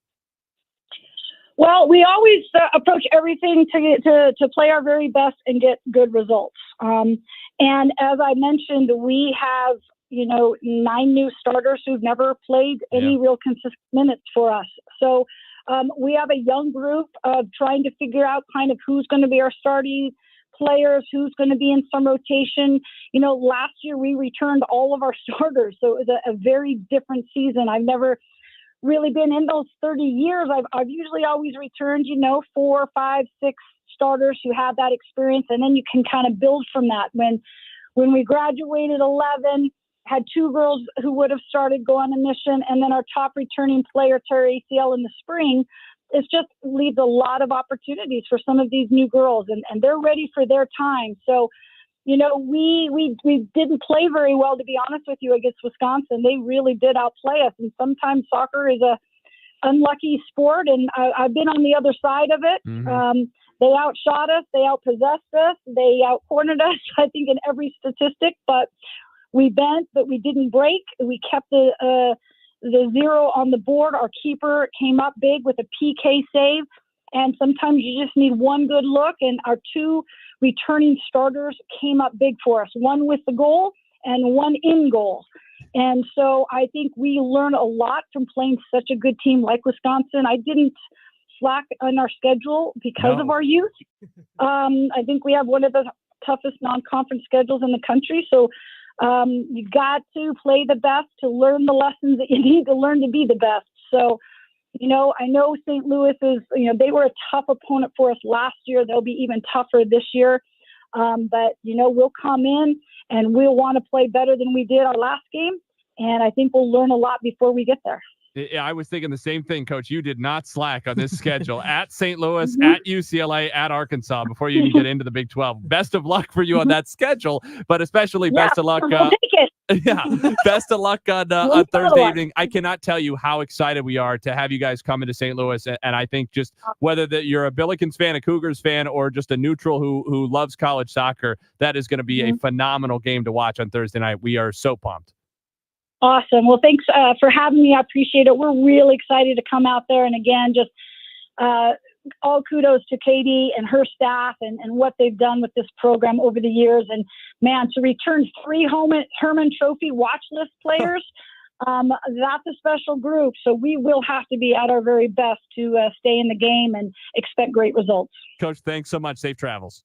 Well, we always approach everything to play our very best and get good results. And as I mentioned, we have, 9 new starters who've never played any real consistent minutes for us. So we have a young group of trying to figure out kind of who's going to be our starting players, who's going to be in some rotation. Last year we returned all of our starters, so it was a very different season. I've never really been in those 30 years. I've usually always returned, 4, 5, 6 starters who have that experience, and then you can kind of build from that. When we graduated 11, had 2 girls who would have started go on a mission, and then our top returning player, Terry ACL, in the spring. It just leaves a lot of opportunities for some of these new girls, and they're ready for their time. So, we didn't play very well, to be honest with you, against Wisconsin. They really did outplay us. And sometimes soccer is a unlucky sport, and I've been on the other side of it. They outshot us, they outpossessed us, they outcornered us, I think, in every statistic. But we bent, but we didn't break. We kept the 0 on the board. Our keeper came up big with a PK save. And sometimes you just need one good look, and our 2 returning starters came up big for us, one with the goal and one in goal. And so I think we learn a lot from playing such a good team like Wisconsin. I didn't slack on our schedule because of our youth. I think we have one of the toughest non-conference schedules in the country. So you got to play the best to learn the lessons that you need to learn to be the best. So, I know St. Louis is, they were a tough opponent for us last year. They'll be even tougher this year. But, we'll come in and we'll want to play better than we did our last game. And I think we'll learn a lot before we get there. Yeah, I was thinking the same thing, Coach. You did not slack on this schedule at St. Louis, at UCLA, at Arkansas before you even get into the Big 12. Best of luck for you on that schedule, but especially best of luck. Best of luck on Thursday evening. I cannot tell you how excited we are to have you guys come into St. Louis. And I think just whether you're a Billikens fan, a Cougars fan, or just a neutral who loves college soccer, that is going to be a phenomenal game to watch on Thursday night. We are so pumped. Awesome. Well, thanks for having me. I appreciate it. We're really excited to come out there. And again, just all kudos to Katie and her staff and what they've done with this program over the years. And man, to return 3 Herman Trophy watch list players, that's a special group. So we will have to be at our very best to stay in the game and expect great results. Coach, thanks so much. Safe travels.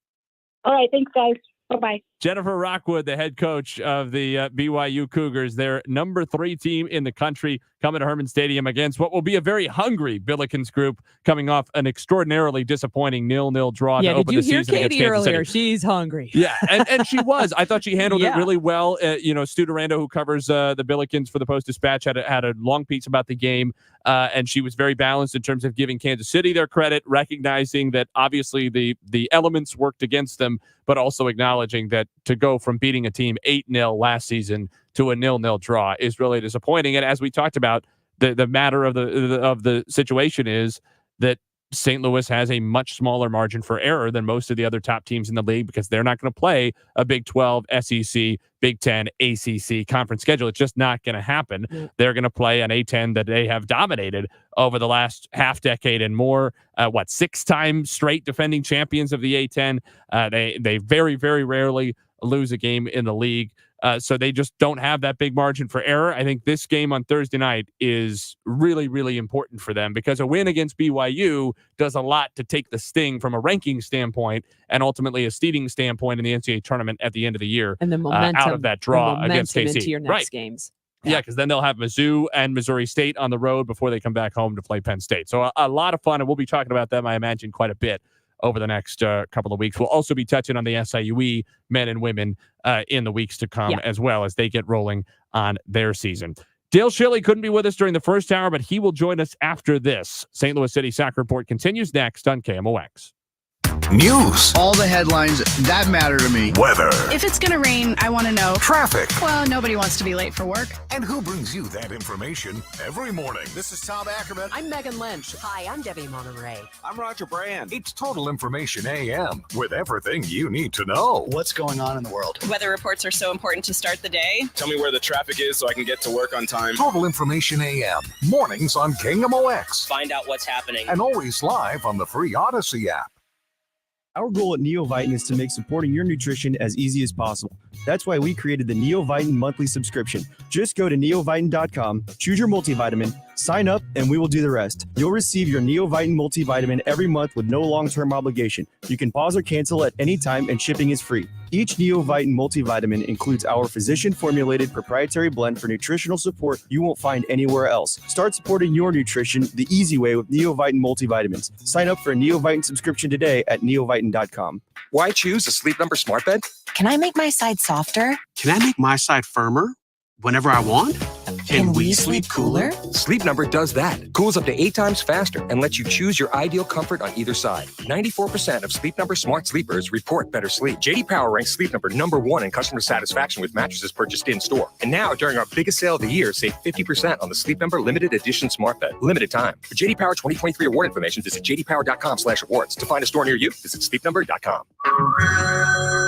All right. Thanks, guys. Bye-bye. Jennifer Rockwood, the head coach of the BYU Cougars, their number 3 team in the country, coming to Herman Stadium against what will be a very hungry Billikens group coming off an extraordinarily disappointing 0-0 draw to open the season. Did you hear Katie earlier? City. She's hungry. Yeah, and she was. I thought she handled it really well. Stu Durando, who covers the Billikens for the Post-Dispatch, had a long piece about the game, and she was very balanced in terms of giving Kansas City their credit, recognizing that obviously the elements worked against them, but also acknowledging that to go from beating a team 8-0 last season to a 0-0 draw is really disappointing. And as we talked about, the matter of the situation is that St. Louis has a much smaller margin for error than most of the other top teams in the league because they're not going to play a Big 12, SEC, Big 10, ACC conference schedule. It's just not going to happen. They're going to play an A10 that they have dominated over the last half decade and more. 6 times straight defending champions of the A10. They very, very rarely lose a game in the league. So they just don't have that big margin for error. I think this game on Thursday night is really, really important for them because a win against BYU does a lot to take the sting from a ranking standpoint and ultimately a seeding standpoint in the NCAA tournament at the end of the year and the momentum, out of that draw against KC. Into your next games. Yeah, because then they'll have Mizzou and Missouri State on the road before they come back home to play Penn State. So a lot of fun, and we'll be talking about them, I imagine, quite a bit over the next couple of weeks. We'll also be touching on the SIUE men and women in the weeks to come as well as they get rolling on their season. Dale Schilly couldn't be with us during the first hour, but he will join us after this. St. Louis City Sac Report continues next on KMOX. News. All the headlines that matter to me. Weather. If it's going to rain, I want to know. Traffic. Well, nobody wants to be late for work. And who brings you that information every morning? This is Tom Ackerman. I'm Megan Lynch. Hi, I'm Debbie Monterey. I'm Roger Brand. It's Total Information AM with everything you need to know. What's going on in the world? Weather reports are so important to start the day. Tell me where the traffic is so I can get to work on time. Total Information AM. Mornings on KMOX. Find out what's happening. And always live on the free Odyssey app. Our goal at Neovitin is to make supporting your nutrition as easy as possible. That's why we created the Neovitin monthly subscription. Just go to neovitin.com, choose your multivitamin, sign up, and we will do the rest. You'll receive your Neovitin multivitamin every month with no long-term obligation. You can pause or cancel at any time, and shipping is free. Each Neovitin multivitamin includes our physician-formulated proprietary blend for nutritional support you won't find anywhere else. Start supporting your nutrition the easy way with Neovitin multivitamins. Sign up for a Neovitin subscription today at neovitin.com. Why choose a Sleep Number smart bed? Can I make my side softer? Can I make my side firmer whenever I want? Can we sleep cooler? Sleep Number does that. Cools up to 8 times faster and lets you choose your ideal comfort on either side. 94% of Sleep Number smart sleepers report better sleep. J.D. Power ranks Sleep Number #1 in customer satisfaction with mattresses purchased in-store. And now, during our biggest sale of the year, save 50% on the Sleep Number Limited Edition smart bed. Limited time. For J.D. Power 2023 award information, visit jdpower.com/awards. To find a store near you, visit sleepnumber.com.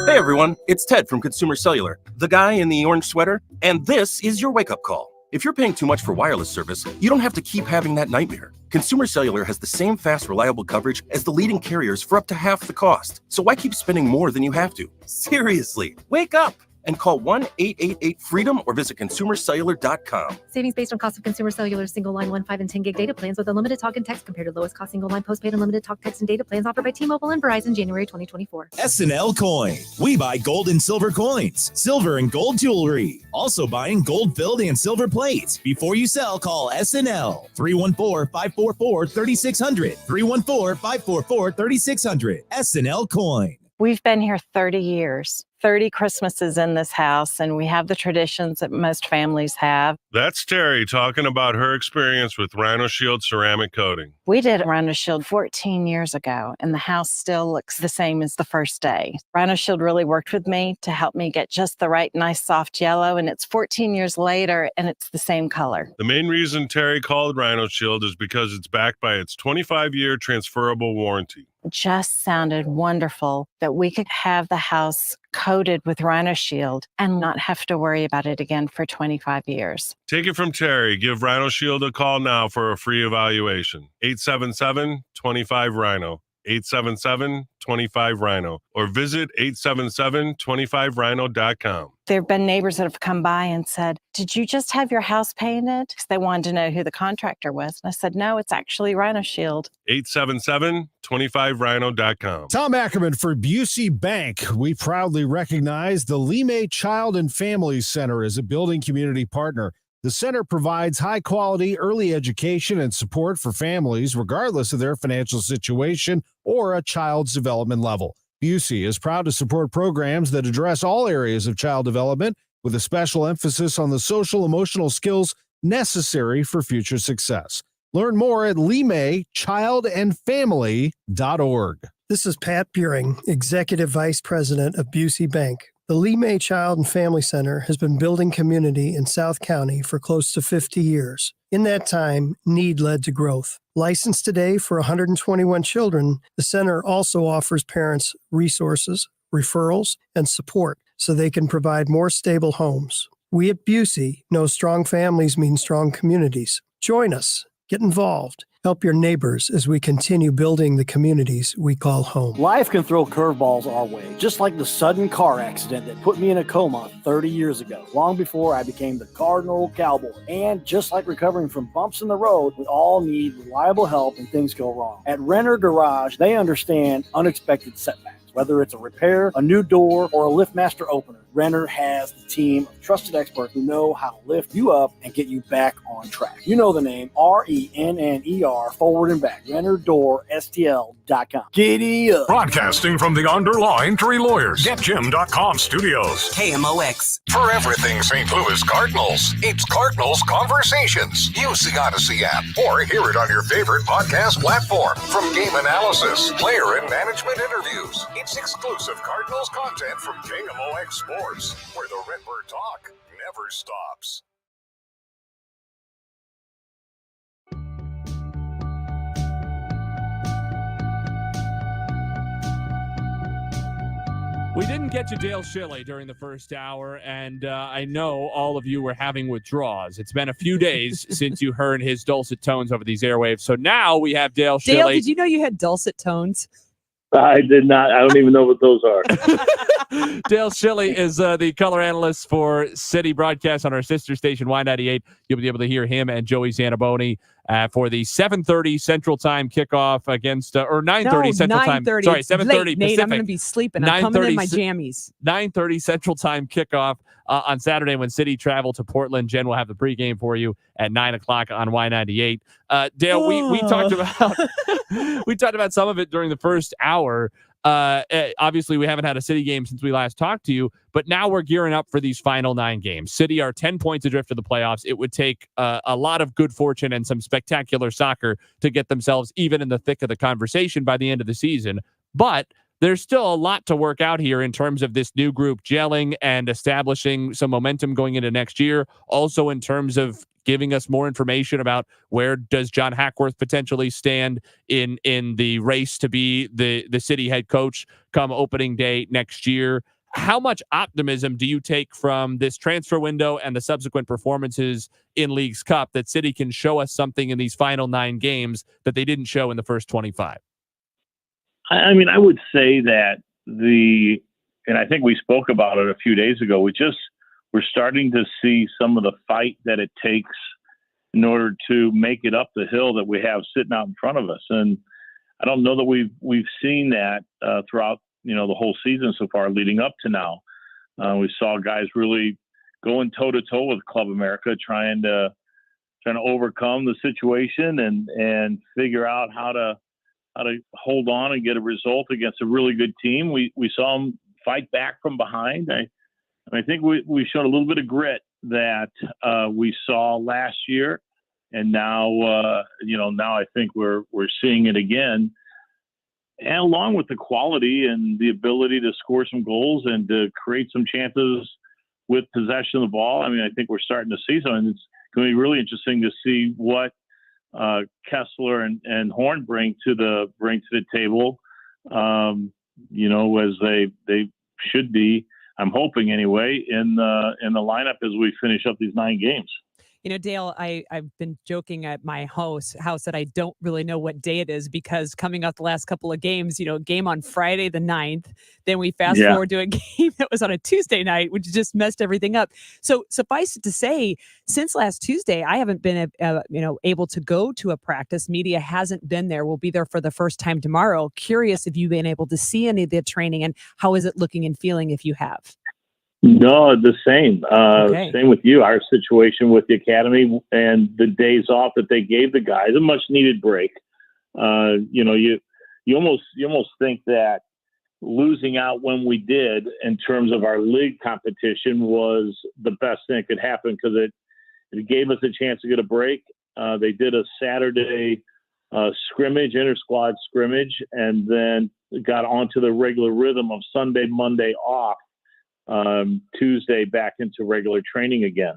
Hey everyone, it's Ted from Consumer Cellular, the guy in the orange sweater, and this is your wake-up call. If you're paying too much for wireless service, you don't have to keep having that nightmare. Consumer Cellular has the same fast, reliable coverage as the leading carriers for up to half the cost. So why keep spending more than you have to? Seriously, wake up and call 1-888-FREEDOM or visit consumercellular.com. Savings based on cost of Consumer Cellular single line 1, 5, and 10 gig data plans with unlimited talk and text compared to lowest cost single line postpaid unlimited talk, text, and data plans offered by T-Mobile and Verizon January 2024. SNL Coin. We buy gold and silver coins, silver and gold jewelry. Also buying gold-filled and silver plates. Before you sell, call SNL. 314-544-3600. 314-544-3600. SNL Coin. We've been here 30 years. 30 Christmases in this house, and we have the traditions that most families have. That's Terry talking about her experience with Rhino Shield ceramic coating. We did Rhino Shield 14 years ago, and the house still looks the same as the first day. Rhino Shield really worked with me to help me get just the right, nice, soft yellow, and it's 14 years later, and it's the same color. The main reason Terry called Rhino Shield is because it's backed by its 25-year transferable warranty. It just sounded wonderful that we could have the house coated with Rhino Shield and not have to worry about it again for 25 years. Take it from Terry. Give Rhino Shield a call now for a free evaluation. 877-25-RHINO. 877-25-RHINO. Or visit 877-25rhino.com. There have been neighbors that have come by and said, "Did you just have your house painted?" Because they wanted to know who the contractor was. And I said, "No, it's actually Rhino Shield." 877-25rhino.com. Tom Ackerman for Busey Bank. We proudly recognize the Lime Child and Family Center as a building community partner. The center provides high-quality early education and support for families, regardless of their financial situation or a child's development level. Busey is proud to support programs that address all areas of child development, with a special emphasis on the social-emotional skills necessary for future success. Learn more at limechildandfamily.org. This is Pat Buring, Executive Vice President of Busey Bank. The Lime Child and Family Center has been building community in South County for close to 50 years. In that time, need led to growth. Licensed today for 121 children, the center also offers parents resources, referrals, and support so they can provide more stable homes. We at Busey know strong families mean strong communities. Join us. Get involved. Help your neighbors as we continue building the communities we call home. Life can throw curveballs our way, just like the sudden car accident that put me in a coma 30 years ago, long before I became the Cardinal Cowboy. And just like recovering from bumps in the road, we all need reliable help when things go wrong. At Renner Garage, they understand unexpected setbacks. Whether it's a repair, a new door, or a LiftMaster opener, Renner has the team of trusted experts who know how to lift you up and get you back on track. You know the name, RENNER, forward and back. RennerDoorSTL.com. Giddy up. Broadcasting from the underlined Three Lawyers, GetJim.com studios. KMOX. For everything St. Louis Cardinals, it's Cardinals Conversations. Use the Odyssey app or hear it on your favorite podcast platform. From game analysis, player and management interviews, it's exclusive Cardinals content from KMOX Sports, where the Redbird talk never stops. We didn't get to Dale Schilly during the first hour, and I know all of you were having withdrawals. It's been a few days since you heard his dulcet tones over these airwaves, so now we have Dale Schilly. Dale, did you know you had dulcet tones? I did not. I don't even know what those are. Dale Schilly is the color analyst for City Broadcast on our sister station, Y98. You'll be able to hear him and Joey Zanaboni for the 7:30 Central Time kickoff against, or 9:30 Central Time. Sorry, 7:30 Nate, Pacific. I'm going to be sleeping. I'm coming in my jammies. 9:30 Central Time kickoff on Saturday when City travel to Portland. Jen will have the pregame for you at 9 o'clock on Y98. Dale, we talked about we talked about some of it during the first hour. Obviously, we haven't had a City game since we last talked to you, but now we're gearing up for these final 9 games. City are 10 points adrift of the playoffs. It would take a lot of good fortune and some spectacular soccer to get themselves even in the thick of the conversation by the end of the season. But there's still a lot to work out here in terms of this new group gelling and establishing some momentum going into next year. Also in terms of giving us more information about where does John Hackworth potentially stand in the race to be the City head coach come opening day next year. How much optimism do you take from this transfer window and the subsequent performances in Leagues Cup that City can show us something in these final 9 games that they didn't show in the first 25? I mean, I would say that and I think we spoke about it a few days ago, we're starting to see some of the fight that it takes in order to make it up the hill that we have sitting out in front of us. And I don't know that we've seen that throughout, the whole season so far leading up to now. We saw guys really going toe to toe with Club America, trying to overcome the situation and figure out how to hold on and get a result against a really good team. We saw them fight back from behind. I think we showed a little bit of grit that we saw last year, and now I think we're seeing it again. And along with the quality and the ability to score some goals and to create some chances with possession of the ball, I mean, I think we're starting to see something. It's going to be really interesting to see what Kessler and Horn bring to the table. As they should be, I'm hoping anyway, in the lineup as we finish up these 9 games. Dale, I've been joking at my house that I don't really know what day it is because coming up the last couple of games, game on Friday the 9th, then we fast forward to a game that was on a Tuesday night, which just messed everything up. So suffice it to say, since last Tuesday, I haven't been able to go to a practice. Media hasn't been there. We'll be there for the first time tomorrow. Curious if you've been able to see any of the training and how is it looking and feeling if you have? No, the same. Same with you. Our situation with the academy and the days off that they gave the guys, a much needed break. You almost think that losing out when we did in terms of our league competition was the best thing that could happen because it gave us a chance to get a break. They did a Saturday scrimmage, inter-squad scrimmage, and then got onto the regular rhythm of Sunday, Monday off. Tuesday back into regular training again.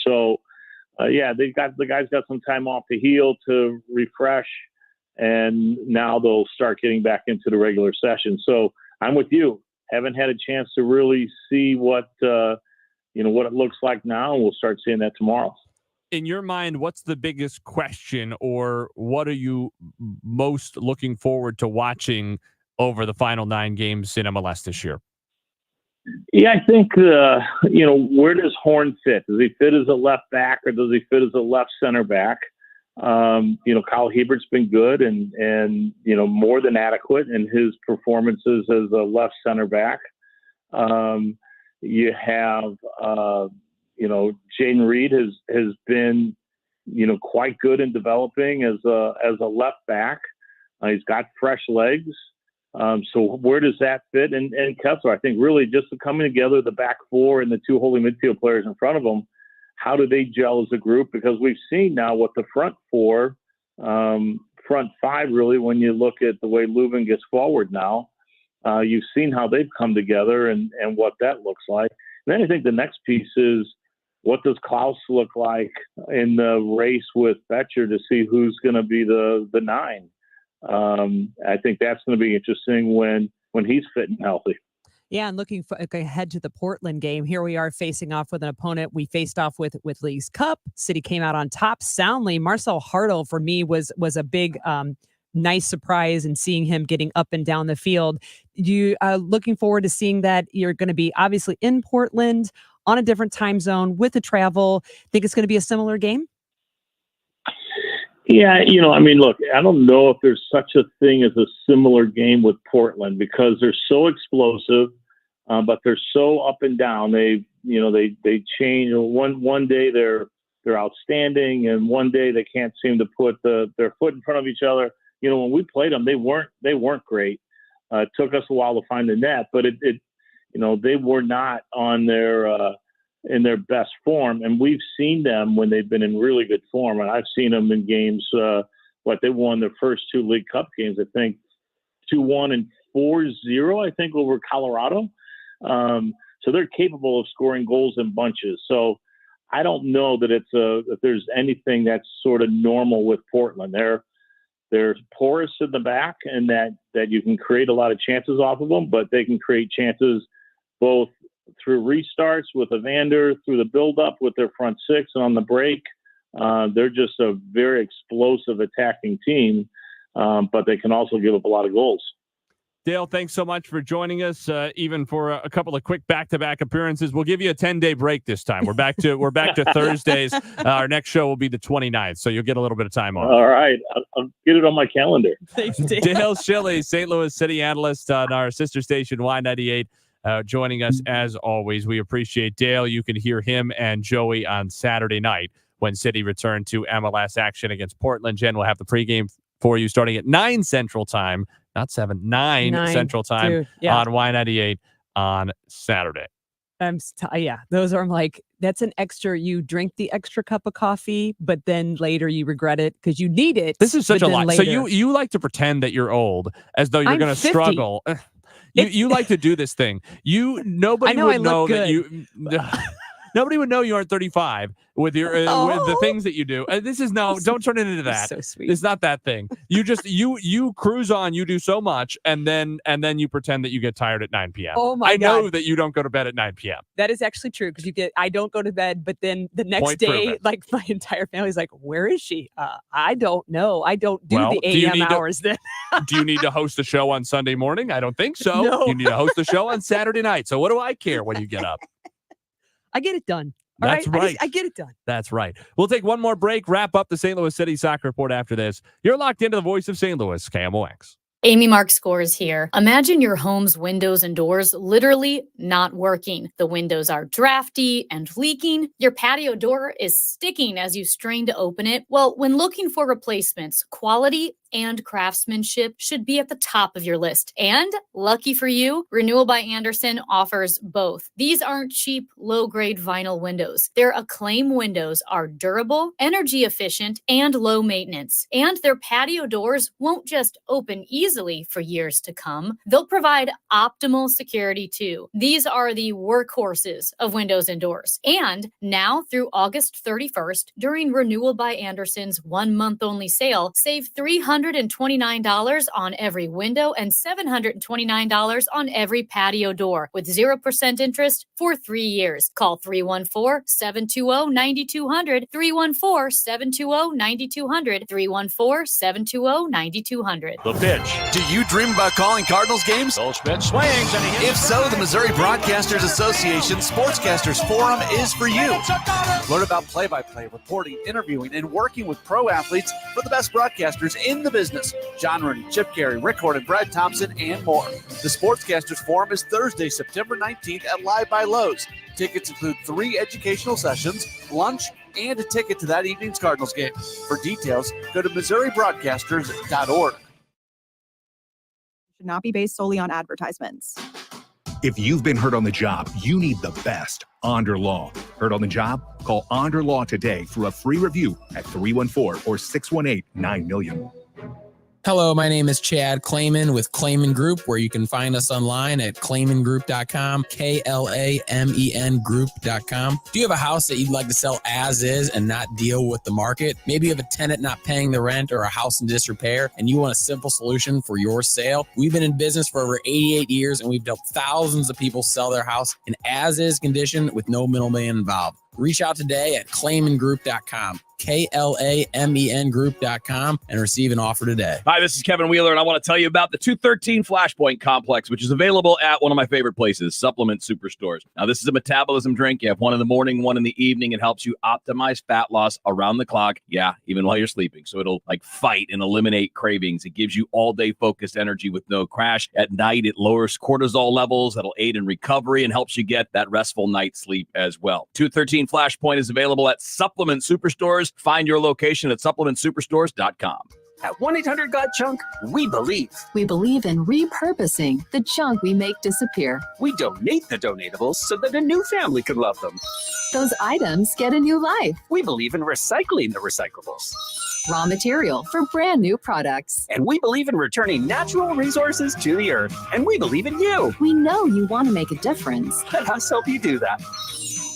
So, the guys got some time off to heal, to refresh, and now they'll start getting back into the regular session. So I'm with you. Haven't had a chance to really see what it looks like now, and we'll start seeing that tomorrow. In your mind, what's the biggest question, or what are you most looking forward to watching over the final 9 games in MLS this year? Yeah, I think, where does Horn fit? Does he fit as a left back or does he fit as a left center back? Kyle Hebert's been good and more than adequate in his performances as a left center back. You have, Jaden Reed has been, quite good in developing as a left back. He's got fresh legs. So where does that fit? And Kessler, I think really just coming together, the back four and the two holding midfield players in front of them, how do they gel as a group? Because we've seen now what the front four, front five, really, when you look at the way Leuven gets forward now, you've seen how they've come together and what that looks like. And then I think the next piece is, what does Klaus look like in the race with Betcher to see who's going to be the 9? I think that's going to be interesting when he's fit and healthy. Yeah, and looking ahead to the Portland game, here we are facing off with an opponent we faced off with League's Cup. City came out on top soundly. Marcel Hartl, for me, was a big, nice surprise in seeing him getting up and down the field. You looking forward to seeing that you're going to be obviously in Portland on a different time zone with the travel. Think it's going to be a similar game? Yeah, look, I don't know if there's such a thing as a similar game with Portland because they're so explosive, but they're so up and down. They change. One day they're outstanding, and one day they can't seem to put their foot in front of each other. When we played them, they weren't great. It took us a while to find the net, but they were not on in their best form. And we've seen them when they've been in really good form. And I've seen them in games, they won their first 2 League Cup games, I think 2-1 and 4-0, I think, over Colorado. So they're capable of scoring goals in bunches. So I don't know that if there's anything that's sort of normal with Portland. They're porous in the back, and that you can create a lot of chances off of them, but they can create chances both through restarts with Evander, through the build-up with their front six, and on the break. They're just a very explosive attacking team, but they can also give up a lot of goals. Dale, thanks so much for joining us, even for a couple of quick back-to-back appearances. We'll give you a 10-day break this time. We're back to Thursdays. Our next show will be the 29th, so you'll get a little bit of time off. All right. I'll get it on my calendar. Thanks, Dale. Dale Schilly, St. Louis City analyst on our sister station, Y98, joining us as always. We appreciate Dale. You can hear him and Joey on Saturday night when City return to MLS action against Portland. Jen will have the pregame for you starting at 9 Central Time. Not 7, 9 Central Time, dude, yeah. on Y98 on Saturday. Those are that's an extra. You drink the extra cup of coffee, but then later you regret it because you need it. This is such a lot. So you like to pretend that you're old as though you're going to struggle. You like to do this thing. Nobody would know that you. Nobody would know you aren't 35 with your with the things that you do. This is don't turn it into that. So sweet. It's not that thing. You just you cruise on. You do so much, and then you pretend that you get tired at 9 p.m. Oh my God. I know that you don't go to bed at 9 p.m. That is actually true because I don't go to bed, but then the next day, like my entire family's like, "Where is she?" I don't know. I don't do the AM hours then. Do you need to host a show on Sunday morning? I don't think so. No. You need to host a show on Saturday night. So what do I care when you get up? I get it done. That's right. I get it done. That's right. We'll take one more break, wrap up the St. Louis City Soccer Report after this. You're locked into the voice of St. Louis, KMOX. Amy Mark Scores here. Imagine your home's windows and doors literally not working. The windows are drafty and leaking. Your patio door is sticking as you strain to open it. Well, when looking for replacements, quality and craftsmanship should be at the top of your list. And lucky for you, Renewal by Andersen offers both. These aren't cheap, low-grade vinyl windows. Their Acclaim windows are durable, energy efficient, and low maintenance. And their patio doors won't just open easily for years to come. They'll provide optimal security too. These are the workhorses of windows and doors. And now through August 31st, during Renewal by Andersen's 1-month only sale, save $300 $629 on every window and $729 on every patio door with 0% interest for 3 years. Call 314-720-9200, 314-720-9200, 314-720-9200. The pitch. Do you dream about calling Cardinals games? Goldschmidt swings and he hits. If so, the Missouri Broadcasters Association Sportscasters Forum is for you. Learn about play-by-play, reporting, interviewing, and working with pro athletes for the best broadcasters in the business. John Rooney, Chip Carey, Rick Horton, Brad Thompson, and more. The Sportscasters Forum is Thursday, September 19th at Live by Lowe's. Tickets include 3 educational sessions, lunch, and a ticket to that evening's Cardinals game. For details, go to MissouriBroadcasters.org. Should not be based solely on advertisements. If you've been hurt on the job, you need the best. Onder Law. Hurt on the job? Call Onder Law today for a free review at 314 or 618-9000000. Hello, my name is Chad Clayman with Clayman Group, where you can find us online at claymangroup.com, KLAMEN group.com. Do you have a house that you'd like to sell as is and not deal with the market? Maybe you have a tenant not paying the rent or a house in disrepair and you want a simple solution for your sale? We've been in business for over 88 years and we've helped thousands of people sell their house in as-is condition with no middleman involved. Reach out today at claymangroup.com, KLAMEN group.com, and receive an offer today. Hi, this is Kevin Wheeler, and I want to tell you about the 213 Flashpoint Complex, which is available at one of my favorite places, Supplement Superstores. Now, this is a metabolism drink. You have one in the morning, one in the evening. It helps you optimize fat loss around the clock. Yeah, even while you're sleeping. So it'll fight and eliminate cravings. It gives you all-day focused energy with no crash. At night, it lowers cortisol levels. That'll aid in recovery and helps you get that restful night's sleep as well. 213 Flashpoint is available at Supplement Superstores. Find your location at supplementsuperstores.com. At 1-800-GOT-JUNK, we believe. We believe in repurposing the junk we make disappear. We donate the donatables so that a new family can love them. Those items get a new life. We believe in recycling the recyclables. Raw material for brand new products. And we believe in returning natural resources to the earth. And we believe in you. We know you want to make a difference. Let us help you do that.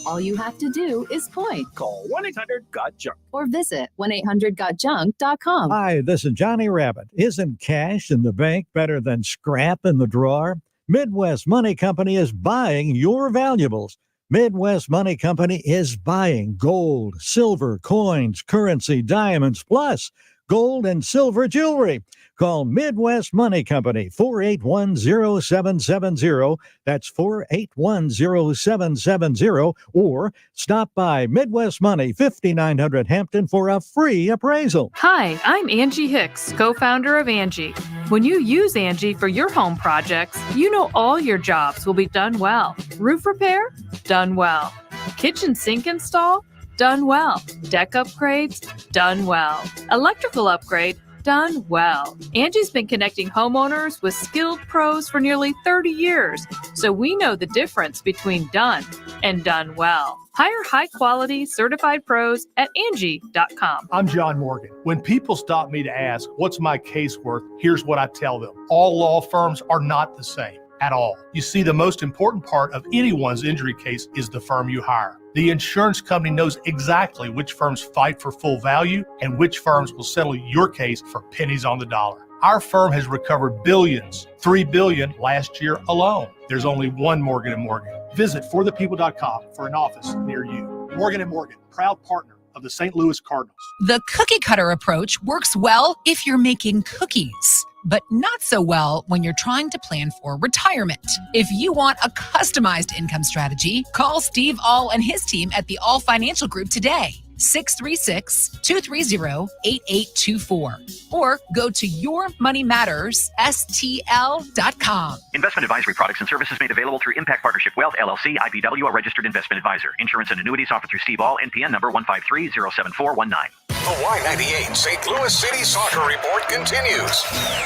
All you have to do is point. Call 1-800-GOT-JUNK. Or visit 1-800-GOT-JUNK.com. Hi, this is Johnny Rabbit. Isn't cash in the bank better than scrap in the drawer? Midwest Money Company is buying your valuables. Midwest Money Company is buying gold, silver, coins, currency, diamonds, plus gold and silver jewelry. Call Midwest Money Company, 481-0770. That's 481-0770. Or stop by Midwest Money, 5900 Hampton for a free appraisal. Hi, I'm Angie Hicks, co-founder of Angie. When you use Angie for your home projects, you know all your jobs will be done well. Roof repair? Done well. Kitchen sink install? Done well. Deck upgrades? Done well. Electrical upgrade? Done well. Angie's been connecting homeowners with skilled pros for nearly 30 years, so we know the difference between done and done well. Hire high-quality, certified pros at Angie.com. I'm John Morgan. When people stop me to ask, what's my case worth, here's what I tell them. All law firms are not the same at all. You see, the most important part of anyone's injury case is the firm you hire. The insurance company knows exactly which firms fight for full value and which firms will settle your case for pennies on the dollar. Our firm has recovered billions, $3 billion last year alone. There's only one Morgan & Morgan. Visit forthepeople.com for an office near you. Morgan & Morgan, proud partner of the St. Louis Cardinals. The cookie cutter approach works well if you're making cookies, but not so well when you're trying to plan for retirement. If you want a customized income strategy, call Steve All and his team at the All Financial Group today. 636-230-8824. Or go to yourmoneymattersstl.com. Investment advisory products and services made available through Impact Partnership Wealth, LLC, IPW, a registered investment advisor. Insurance and annuities offered through Steve All, NPN number 153-07419. The Y98 St. Louis City Soccer Report continues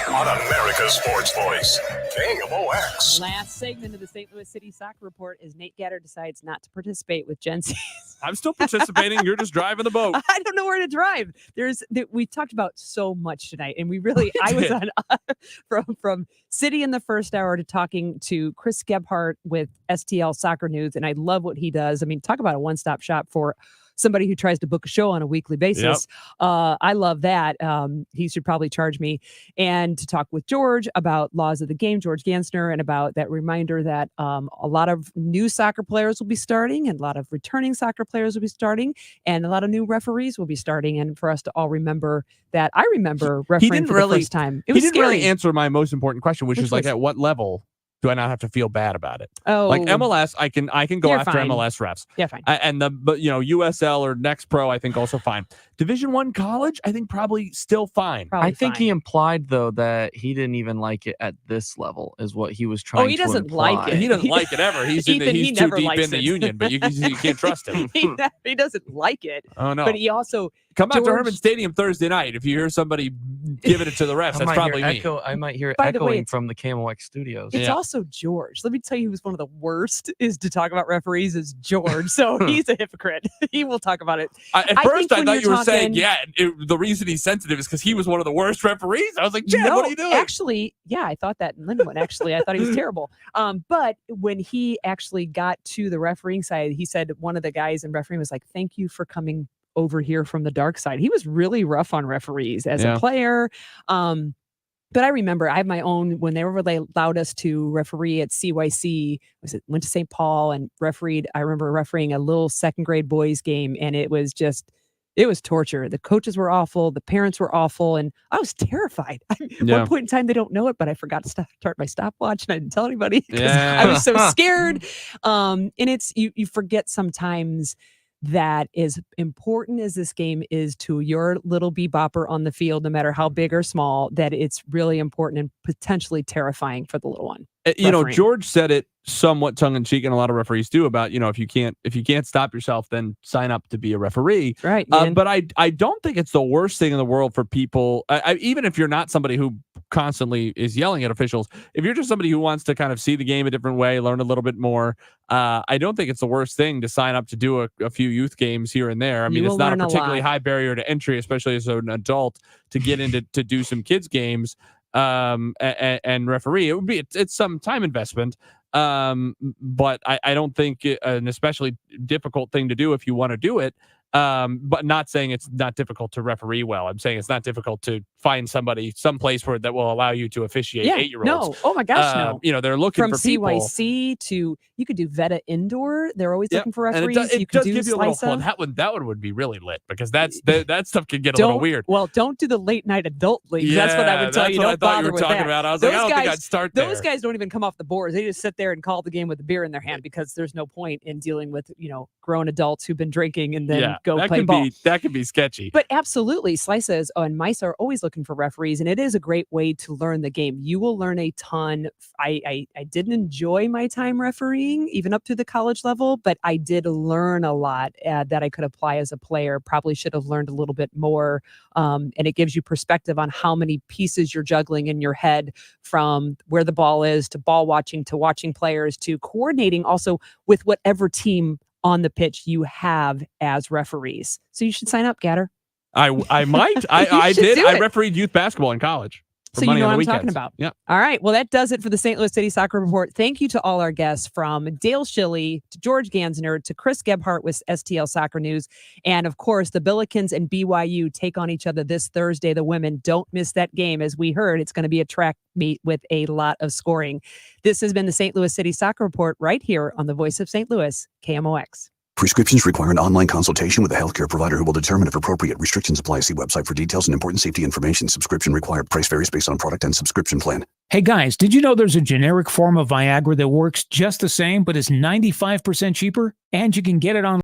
on America's Sports Voice, KMOX. Last segment of the St. Louis City Soccer Report is Nate Gatter decides not to participate with Gen Z. I'm still participating. You're just driving the boat. I don't know where to drive. We talked about so much tonight, and I was on from City in the first hour to talking to Chris Gebhardt with STL Soccer News, and I love what he does. I mean, talk about a one-stop shop for somebody who tries to book a show on a weekly basis. I love that. He should probably charge me. And to talk with George about laws of the game, George Gansner, and about that reminder that a lot of new soccer players will be starting, and a lot of returning soccer players will be starting, and a lot of new referees will be starting. And for us to all remember that, I remember refereeing for the first time. It was didn't scary. really answer my most important question, which is like, at what level do I not have to feel bad about it? Oh, like MLS, I can go you're after fine. MLS refs. Yeah, fine. But USL or Next Pro, I think also fine. Division I college, I think probably still fine. I think he implied though that he didn't even like it at this level, is what he was trying. He to doesn't imply. like it. He doesn't like it ever. He's Ethan, he's he too never deep likes in the it. union, but you can't trust him. He doesn't like it. Oh no! But he also come out to George- Herman Stadium Thursday night. If you hear somebody giving it to the refs, that's probably me. I might hear By the way, echoing it's- from the KMOX studios. It's also George. Let me tell you who's one of the worst is to talk about referees is George. So he's a hypocrite. He will talk about it. At first, I thought you were saying, the reason he's sensitive is because he was one of the worst referees. I was like, Chad, what are you doing? Actually, yeah, I thought that in Linwood. Actually, I thought he was terrible. But when he actually got to the refereeing side, he said one of the guys in refereeing was like, "Thank you for coming over here from the dark side." He was really rough on referees as a player. But I remember I have my own, when they allowed us to referee at CYC, went to St. Paul and refereed. I remember refereeing a little second grade boys game, and it was torture. The coaches were awful. The parents were awful. And I was terrified. At one point in time, they don't know it, but I forgot to start my stopwatch and I didn't tell anybody because I was so scared. And you forget sometimes that as important as this game is to your little bebopper on the field, no matter how big or small, that it's really important and potentially terrifying for the little one. George said it somewhat tongue in cheek, and a lot of referees do, about, if you can't stop yourself, then sign up to be a referee. Right. But I don't think it's the worst thing in the world for people, even if you're not somebody who constantly is yelling at officials, if you're just somebody who wants to kind of see the game a different way, learn a little bit more, I don't think it's the worst thing to sign up to do a few youth games here and there. I mean, it's not a particularly high barrier to entry, especially as an adult, to get into to do some kids games and referee. It's some time investment, but I don't think an especially difficult thing to do if you want to do it. But not saying it's not difficult to referee well. I'm saying it's not difficult to find someplace that will allow you to officiate 8-year-olds. No. Oh my gosh, no. They're looking from for people. CYC to, you could do Veta Indoor. They're always looking for And referees. it you could does do give you a little Slice fun. Up. That one would be really lit, because that stuff can get a little weird. Well, don't do the late night adult leagues. That's what I would tell you. That's what I Don't thought bother you were with talking that. about. I was like, I don't think I'd start there. Those guys don't even come off the boards. They just sit there and call the game with a beer in their hand, because there's no point in dealing with grown adults who've been drinking and then go play ball. That could be sketchy. But absolutely, Slices and Mice are always looking for referees, and it is a great way to learn the game. You will learn a ton. I didn't enjoy my time refereeing, even up to the college level, but I did learn a lot that I could apply as a player. Probably should have learned a little bit more. And it gives you perspective on how many pieces you're juggling in your head, from where the ball is to ball watching to watching players to coordinating also with whatever team on the pitch you have as referees. So you should sign up, Gatter. I might. I did. do I it. refereed youth basketball in college. So you know what I'm talking about. Yeah. All right. Well, that does it for the St. Louis City Soccer Report. Thank you to all our guests, from Dale Schilly to George Gansner to Chris Gebhardt with STL Soccer News. And of course, the Billikens and BYU take on each other this Thursday. The women, don't miss that game. As we heard, it's going to be a track meet with a lot of scoring. This has been the St. Louis City Soccer Report right here on the Voice of St. Louis, KMOX. Prescriptions require an online consultation with a healthcare provider who will determine if appropriate. Restrictions apply. See website for details and important safety information. Subscription required. Price varies based on product and subscription plan. Hey guys, did you know there's a generic form of Viagra that works just the same but is 95% cheaper? And you can get it on